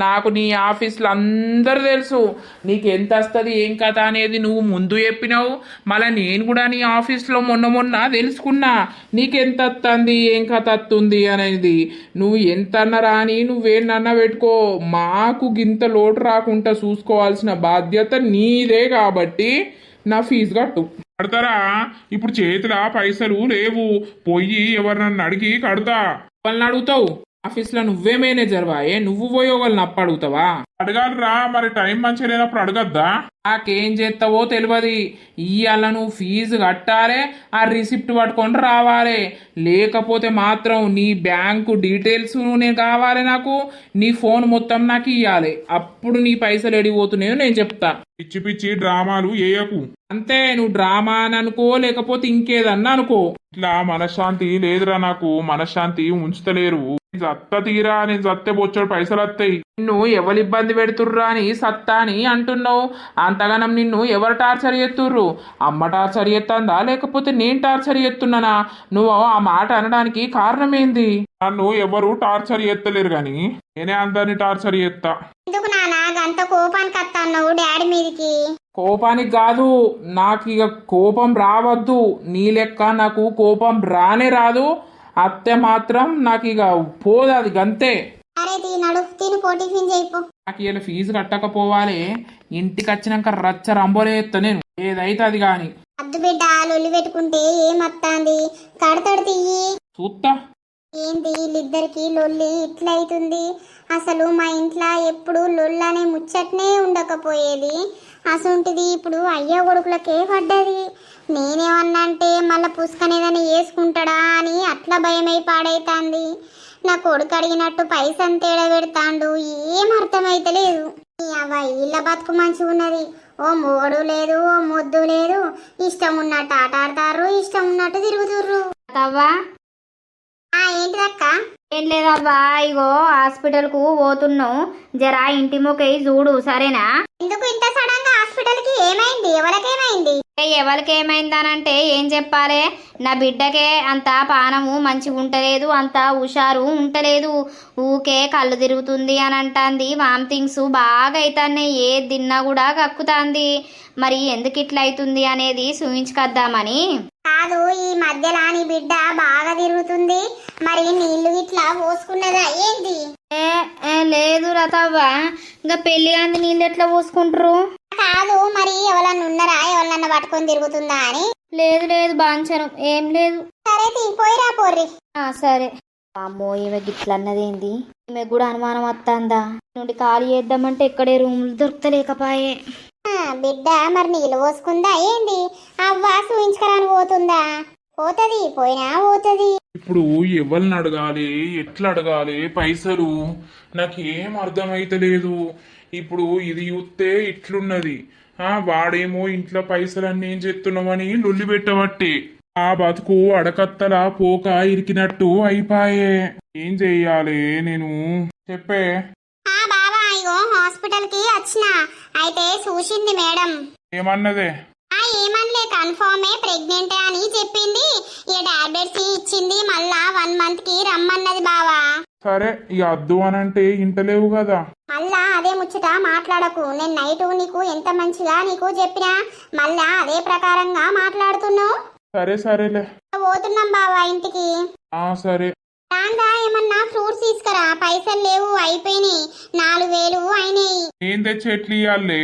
నాకు నీ ఆఫీస్లో అందరు తెలుసు, నీకు ఎంత వస్తుంది ఏం కథ అనేది నువ్వు ముందు చెప్పినావు. మళ్ళీ నేను కూడా నీ ఆఫీస్లో మొన్న తెలుసుకున్నా నీకెంత వస్తుంది ఏం కథ వస్తుంది అనేది. నువ్వు ఎంతన్నా రాని, నువ్వేనన్నా పెట్టుకో, మాకు గింత లోటు రాకుండా చూసుకోవాల్సిన బాధ్యత నీదే. కాబట్టి నా ఫీజు కట్టు. కడతారా? ఇప్పుడు చేతిలో పైసలు లేవు, పోయి ఎవరినన్నా అడిగి కడతా. వాళ్ళని అడుగుతావు? ఆఫీస్లో నువ్వే మేనేజర్ వాయే, నువ్వు పోయి ఒకళ్ళని అప్పు అడుగుతావా? అడగాలిరా, మరి టైం మంచిగా లేనప్పుడు అడగద్దా? నాకేం చేస్తావో తెలియదు. ఇవాళ నువ్వు ఫీజు కట్టాలి, ఆ రిసిప్ట్ పట్టుకొని రావాలి. లేకపోతే మాత్రం నీ బ్యాంకు డీటెయిల్స్ నేను కావాలి, నాకు నీ ఫోన్ మొత్తం నాకు ఇవ్వాలి. అప్పుడు నీ పైసలు ఎడిపోతున్నాయో నేను చెప్తా. పిచ్చి పిచ్చి డ్రామాలు వేయకు. అంతే, నువ్వు డ్రామా అని అనుకో, లేకపోతే ఇంకేదన్నా అనుకో. ఇట్లా మనశ్శాంతి లేదురా, నాకు మనశ్శాంతి ఉంచుతలేరు. సత్త తీరా, నేను సత్తే బొచ్చడు పైసలు వస్తాయి. నిన్ను ఎవరు ఇబ్బంది పెడుతుర్రా అని సత్తా అని అంటున్నావు. అంతగానం నిన్ను ఎవరు టార్చర్ చేస్తుర్రు? అమ్మ టార్చర్ చేస్తుందా, లేకపోతే నేను టార్చర్ చేస్తున్నానా? నువ్వు ఆ మాట అనడానికి కారణం ఏంది? నన్ను ఎవరు టార్చర్ చేస్తలేరు గాని నేనే అందరిని టార్చర్ చేస్తా. ఎందుకు నాన్న గంత కోపానికి వస్తున్నావు డాడీ మీదికి? కోపానికి కాదు, నాకు ఇక కోపం రావద్దు. నీ లెక్క నాకు కోపం రానే రాదు. అత్తే మాత్రం నాకు ఇక పోదు, అది గంతే. అరే తినడు, తిను పో, టిఫిన్ చేయిపో. నాకు ఇలా ఫీజు కట్టకపోవాలి. ఇంటికి వచ్చినాక రచ్చ రంబోలే ఎత్తా నేను, ఏదైతే అది కాని. అద్దు బిడ్డ, లొల్లి పెట్టుకుంటే ఏమత్తాంది? కడతాడు తియ్యి. చూస్తా. ఏంది వీళ్ళిద్దరికి లొల్లి ఇట్లా అవుతుంది? అసలు మా ఇంట్లో ఎప్పుడు లొల్లనే ముచ్చట్నే ఉండకపోయేది. అసంటిది ఇప్పుడు అయ్య కొడుకులకే పడ్డది. నేనేమన్నా అంటే మళ్ళీ పుస్తకనేదని వేసుకుంటాడా అని అట్లా భయమై పాడైతాంది. నా కొడుకు అడిగినట్టు పైసని తేడా పెడతాండు, ఏం అర్థమైతలేదు. అవ్వ ఇళ్ళ బతుకు మంచిగా ఉన్నది. ఓ మోడు లేదు, ఓ మొద్దు లేదు. ఇష్టం ఉన్నట్టు ఆట ఆడతారు, ఇష్టం ఉన్నట్టు తిరుగుతుర్రు. అవ్వా ఏంటిదక్క? ఏం లేదవ్వా, ఇగో హాస్పిటల్ కు పోతున్నావు, జరా ఇంటి మొక్కై చూడు సరేనా? ఎందుకు ఇంత సడన్ గా హాస్పిటల్ కి? ఏమైంది? ఎవరికేమైంది? ఎవరికి ఏమైందనంటే ఏం చెప్పాలి, నా బిడ్డకే అంత పానము మంచిగా ఉంటలేదు, అంత హుషారు ఉంటలేదు, ఊకే కళ్ళు తిరుగుతుంది అని అంటాంది. వామిటింగ్స్ బాగా అవుతాయి, ఏది తిన్నా కూడా కక్కుతాంది. మరి ఎందుకు ఇట్లా అవుతుంది అనేది చూయించుకొద్దామని. కాదు, ఈ మధ్యలో నీ బిడ్డ బాగా తిరుగుతుంది, మరి నీళ్లు ఇట్లా పోసుకున్నదా ఏంది? లేదు రతవ్వ, ఇంకా పెళ్లి అంది నీళ్ళు ఎట్లా పోసుకుంటారు? కాదు, మరి ఎవరన్నా ఉన్నారా, ఎవరన్నా పట్టుకొని తిరుగుతుందా అని? లేదు లేదు బాంచను, ఏం లేదు. సరే తీపోయిరా పోర్రి. సరే. అమ్మో, ఈమె గిట్లన్నదేంది? ఈమె కూడా అనుమానం వస్తుందా? నుండి ఖాళీ చేద్దామంటే ఎక్కడే రూములు దొరకలేకపాయే. బిడ్డ మరి నీళ్ళు పోసుకుందా ఏంది? అవ్వ చూయించుకరాని పోతుందా? పోతది, పోయినా పోతది. ఇప్పుడు ఎవరిని అడగాలి, ఎట్లా అడగాలి పైసలు? నాకేం అర్థమైతలేదు. ఇప్పుడు ఇది చూస్తే ఇట్లున్నది, వాడేమో ఇంట్లో పైసలన్నీ ఏం చేస్తున్నామని లొల్లి పెట్టబట్టి ఆ బతుకు అడకత్తలా పోక ఇరికినట్టు అయిపాయే. ఏం చెయ్యాలి నేను? చెప్పే. బాబా ఇగో హాస్పిటల్ కి వచ్చిన, అయితే చూసింది మేడం. ఏమన్నదే? ఏమనలే, కన్ఫర్మే ప్రెగ్నెంట్ అని చెప్పింది. ఈ టాబ్లెట్స్ ఇచ్చింది, మళ్ళా 1 month కి రమ్మన్నది బావా. సరే, ఇక అద్దు అని అంటే ఇంటలేవు కదా. మళ్ళా అదే ముచ్చట మాట్లాడకు. నేను నైట్ నీకు ఎంత మంచిగా నీకు చెప్పినా మళ్ళా అదే ప్రకారంగా మాట్లాడుతున్నావు. సరే సరేలే, పోతున్నాం బావా ఇంటికి. సరే. రాందా ఏమన్నా ఫ్రూట్స్ తీసుకురా, పైసలు లేవు, అయిపోయినాయి. 4000 అయినాయి. ఏం తెచ్చి ఎట్లు ఇయ్యాలే?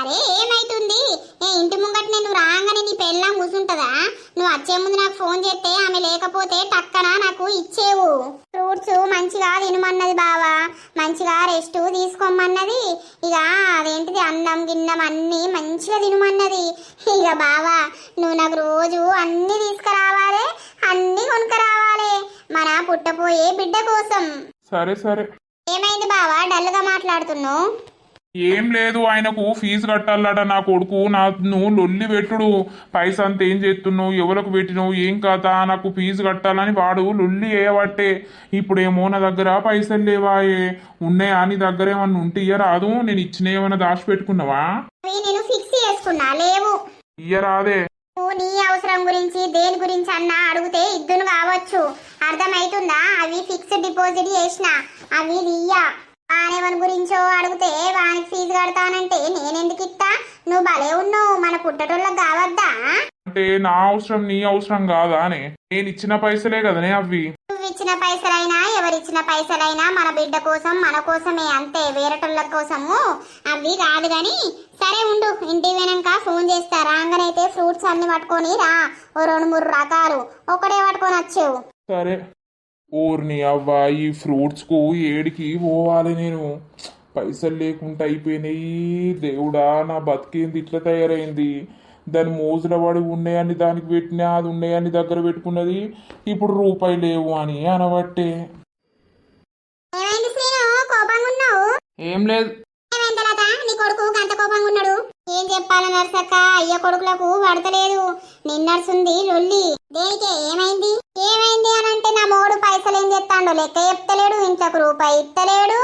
అరే ఏమైతుంది, ఇంటి ముంగట నేను రాగానే నీ పెళ్ళాం కూర్చుంటదా? నువ్వు వచ్చే ముందు నాకు ఫోన్ చేస్తే ఆమె లేకపోతే టక్కన నాకు ఇచ్చేవు. ఫ్రూట్స్ మంచిగా తినమన్నది బావా, మంచిగా రెస్ట్ తీసుకోమన్నది. ఇక అదేంటిది అన్నం గిన్నం అన్ని మంచిగా తినమన్నది. ఇక బావా నువ్వు నాకు రోజు అన్ని తీసుకురావాలి, అన్ని కొనుక్కరావాలి మన పుట్టపోయే బిడ్డ కోసం. సరే సరే. ఏమైంది బావా డల్ గా మాట్లాడుతున్నావు? ఏం లేదు, ఆయనకు ఫీజు కట్టాలట నా కొడుకు. నన్ను లొల్లి పెట్టుడు, పైసా అంత ఏం చేస్తున్నావు, ఎవరికి పెట్టినావు, ఏం కథ, నాకు ఫీజు కట్టాలని వాడు లొల్లి వేయబట్టే. ఇప్పుడేమో నా దగ్గర పైసలు లేవాయే. ఉన్నాయా నీ దగ్గర? ఏమన్నా ఉంటే ఇయ్యరాదు. నేను ఇచ్చిన ఏమన్నా దాచి పెట్టుకున్నావా? నేను ఫిక్స్ చేసుకున్నా, లేవు. ఇయ్యరాదే. నువ్వు నీ అవసరం గురించి దేని గురించి అన్నా అడిగితే ఇద్దును కావచ్చు, అర్థమైతుందా? అవి ఫిక్స్డ్ డిపాజిట్ చేసిన, అవి ఇయ్యా. వానేవని గురించో అడిగితే వానికి ఫీజు కడతానంటే నేనెందుకు ఇస్తా? నువ్వు భలే ఉన్నావు, మన పుట్టటోళ్ళకి కావద్దా? అంటే నా అవసరం నీ అవసరం కాదా? నేను ఇచ్చిన పైసలే కదనే అవి. నువ్వు ఇచ్చిన పైసలైనా ఎవరిచ్చిన పైసలైనా మన బిడ్డ కోసం, మన కోసమే, అంతే, వేరేటోళ్ళ కోసము అవి కాదు. గాని సరే ఉండు, ఇంటికి పోయినాక ఫోన్ చేస్తా. రాగానైతే ఫ్రూట్స్ అన్ని పట్టుకొని రా, ఓ 2-3 రకాలు, ఒకటే పట్టుకొని వచ్చేవు. సరే. ఓర్ని అవ్వ ఈ ఫ్రూట్స్కు ఏడికి పోవాలి నేను. పైసలు లేకుండా అయిపోయినాయి. దేవుడా నా బతికేంది ఇట్లా తయారైంది. దాని మోజుల వాడు ఉన్నాయని దానికి పెట్టినా, అది ఉన్నాయని దగ్గర పెట్టుకున్నది. ఇప్పుడు రూపాయి లేవు అని అనబట్టే. ఏమైంది శ్రీను, కోపంగా ఉన్నావు? ఏం లేదు. ఏమైంది లత, నీ కొడుకు గంత కోపంగా ఉన్నాడు? ఏం చెప్పాలి నర్సక్క, అయ్య కొడుకులకు పడతలేదు. నిన్నర్సుంది లొల్లి. దేనికే ఏమైంది? ఏమైంది అని అంటే నా మోడు పైసలు ఏం చెప్తాడో లెక్క చెప్తలేడు, ఇంట్లోకి రూపాయి ఇస్తలేడు.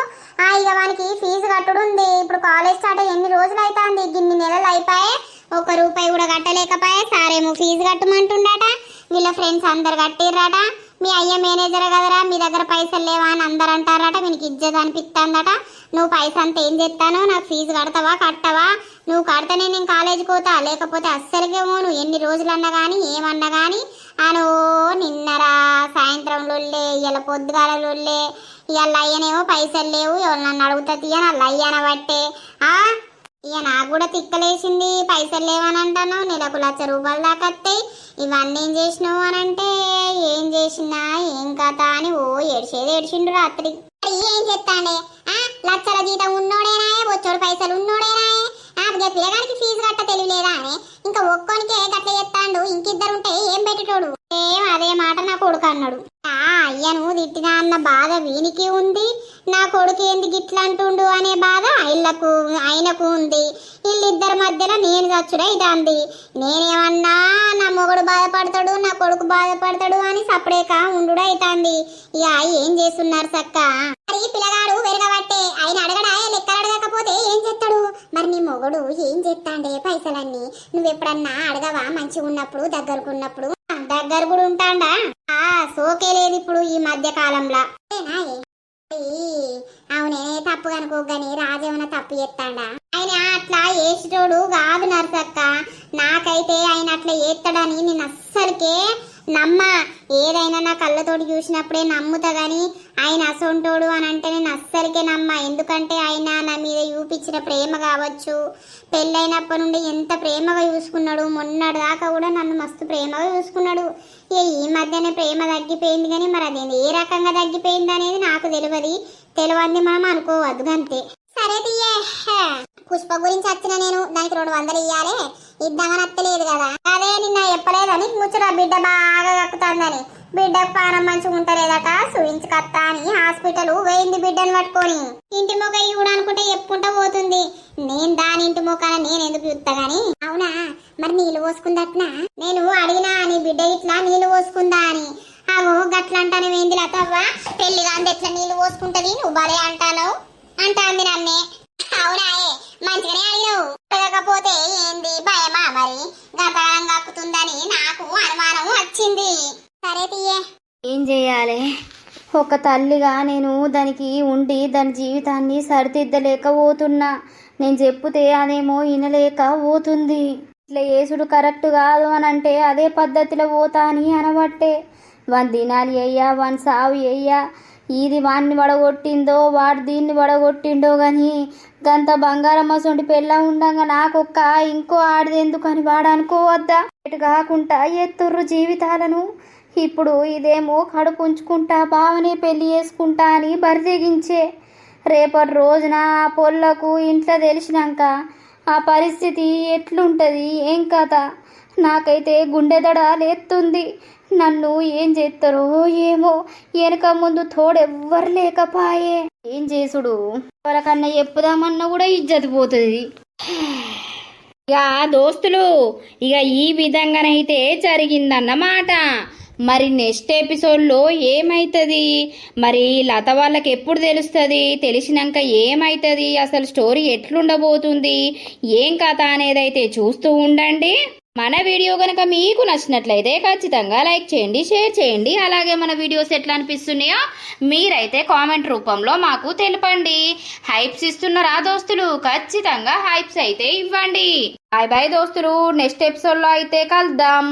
ఇక వానికి ఫీజు కట్టుడు ఉంది. ఇప్పుడు కాలేజ్ స్టార్ట్ ఎన్ని రోజులు అవుతుంది, ఇన్ని నెలలు అయిపోయాయి, ఒక్క రూపాయి కూడా కట్టలేకపోయా. సారేమో ఫీజు కట్టమంటుండట, వీళ్ళ ఫ్రెండ్స్ అందరు కట్టిర్రట. మీ అయ్య మేనేజర్ కదరా, మీ దగ్గర పైసలు లేవా అని అందరు అంటారట. వీనికి ఇజ్జత్ అనిపిస్తుందట. నువ్వు పైసా అంతా ఏం చెప్తాను, నాకు ఫీజు కడతావా కట్టవా? నువ్వు కడితేనే నేను కాలేజీకి పోతా, లేకపోతే అస్సలుగా పోను. ఎన్ని రోజులన్నా కానీ ఏమన్నా కానీ అను. నిన్నరా సాయంత్రం లొల్లే, ఇలా పొద్దుగాల లొల్లే. ఇవాళ అయ్యనేమో పైసలు లేవు, ఎవరు నన్ను అడుగుతా తీయ నల్ల అయ్యన బట్టే. ఇక నాకు కూడా తిక్కలేసింది. పైసలు లేవని అంటాను, నెలకు 1,00,000 రూపాయలు దాకా వస్తాయి. ఇవన్నీ ఏం చేసినావు అని అంటే, ఏం చేసినా ఏం కథ అని ఏడ్చిండు రాత్రి. ఏం చెప్తాండే, 1,00,000 జీతం ఉన్నోడేనాయే, బొచ్చోడు పైసలు ఉన్నోడేనాయే. పిల్లగానికి ఫీజు కట్ట తెలియలేదా అని ఇంకా ఒక్కోనికే గట్ల చెప్తాండు. ఇంకిద్దరు ఉంటే ఏం పెట్టేటోడు? ఏం అదే మాట నా కొడుకు అన్నాడు. అయ్యను తిట్టినా అన్న బాధ వీనికి ఉంది, నా కొడుకు ఎందుకు ఇట్లా అంటుండు అనే బాధ ఆయనకు ఉంది. వీళ్ళిద్దరి మధ్యలో నేను చచ్చుడా ఇదాంది. నేనేమన్నా నా మొగుడు బాధపడతాడు, నా కొడుకు బాధపడతాడు అని సపరేక ఉండు అవుతాంది. ఇక ఏం చేస్తున్నారు సక్క? మరి పిల్లగాడు వెరగబట్టే ఆయన అడగడా, లెక్కలు అడగకపోతే ఏం చేస్తాడు? మరి నీ మొగుడు ఏం చేస్తాండే పైసలన్నీ? నువ్వెప్పుడన్నా అడగవా మంచిగా ఉన్నప్పుడు, దగ్గరకున్నప్పుడు? దగ్గర కూడా ఉంటాడా? సోకే లేదు ఇప్పుడు ఈ మధ్య కాలంలో. అవునే, తప్పు కనుకోగాని రాజేమన్నా తప్పు చేస్తాడా? ఆయన అట్లా వేసేటోడు కాదు నర్సక్క. నాకైతే ఆయన అట్లా చేస్తాడని నేను అస్సలకే నమ్మ. ఏదైనా నా కళ్ళతోటి చూసినప్పుడే నమ్ముతా గాని ఆయన అసొంటోడు అని అంటే నేను అస్సలకే నమ్మ. ఎందుకంటే ఆయన నా మీద చూపించిన ప్రేమ కావచ్చు, పెళ్ళైనప్పటి నుండి ఎంత ప్రేమగా చూసుకున్నాడు. మొన్నటి దాకా కూడా నన్ను మస్తు ప్రేమగా చూసుకున్నాడు. ఈ మధ్యనే ప్రేమ తగ్గిపోయింది కానీ మరి అది ఏ రకంగా తగ్గిపోయింది అనేది నాకు తెలియదు మనం అనుకోవద్దు అంతే. సరే తీయే, పుష్ప గురించి వచ్చిన నేను దానికి 200 ఇయ్యాలి, ఇద్దామని అత్తలేదు కదా. అదే నిన్న చెప్పలేదని ముచ్చట, బిడ్డ బాగా కక్కుతుందని. బిడ్డకు పానం మంచిగా ఉంటలేదట, చూయించుకత్తా అని హాస్పిటల్ పోయింది బిడ్డను పట్టుకొని. ఇంటి మొక్క కూడా అనుకుంటే చెప్పుకుంటా పోతుంది. నేను దాని ఇంటి మొక్కన నేను ఎందుకు చూస్తా గాని. అవునా, మరి నీళ్ళు పోసుకుందట్నా? నేను అడిగినా నీ బిడ్డ ఇట్లా నీళ్ళు పోసుకుందా అని. అగో గట్లంటాను ఏంది లతవ్వ, పెళ్లి కాంది ఎట్లా నీళ్ళు పోసుకుంటది, నువ్వు భలే అంటాను అంటాంది నన్నే. అవునాయే, మంచిగానే అడిగినావు. అడగకపోతే ఏంది భయమా? మరి గతకాలం కక్కుతుందని నాకు అనుమానం వచ్చింది. సరే తీయే. ఏం చెయ్యాలి? ఒక తల్లిగా నేను దానికి ఉండి దాని జీవితాన్ని సరిదిద్దలేకపోతున్నా. నేను చెప్తే అదేమో వినలేకపోతుంది. ఇట్లా యేసుడు కరెక్ట్ కాదు అని అంటే అదే పద్ధతిలో పోతా అని అనబట్టే. వాని దినాలి అయ్యా, వాని సావు అయ్యా, ఇది వాడిని వడగొట్టిందో వాడు దీన్ని వడగొట్టిండో కానీ గంత బంగారం అసొంటి పెళ్ళ ఉండగా నాకొక్క ఇంకో ఆడదెందుకని వాడు అనుకోవద్దా? ఇటు కాకుండా ఎత్తుర్రు జీవితాలను. ఇప్పుడు ఇదేమో కడుపు ఉంచుకుంటా బావనే పెళ్లి చేసుకుంటా అని బరితెగించే. రేపటి రోజున ఆ పొల్లకు ఇంట్లో తెలిసినాక ఆ పరిస్థితి ఎట్లుంటుంది ఏం కథ? నాకైతే గుండె దడ లేస్తుంది. నన్ను ఏం చేస్తారో ఏమో, వెనక ముందు తోడెవ్వరు లేకపాయే. ఏం చేసుడు? ఎవరికన్నా చెప్పుదామన్నా కూడా ఇజ్జత్ పోతుంది. ఇక దోస్తులు, ఇక ఈ విధంగానైతే జరిగిందన్నమాట. మరి నెక్స్ట్ ఎపిసోడ్లో ఏమవుతుంది? మరి లత వాళ్ళకి ఎప్పుడు తెలుస్తుంది? తెలిసినాక ఏమవుతుంది? అసలు స్టోరీ ఎట్లుండబోతుంది, ఏం కథ అనేది అయితే చూస్తూ ఉండండి. మన వీడియో కనుక మీకు నచ్చినట్లయితే ఖచ్చితంగా లైక్ చేయండి, షేర్ చేయండి. అలాగే మన వీడియోస్ ఎట్లా అనిపిస్తున్నాయో మీరైతే కామెంట్ రూపంలో మాకు తెలపండి. హైప్స్ ఇస్తున్నారా దోస్తులు? ఖచ్చితంగా హైప్స్ అయితే ఇవ్వండి. బాయ్ బాయ్ దోస్తులు, నెక్స్ట్ ఎపిసోడ్లో అయితే కలుద్దాం.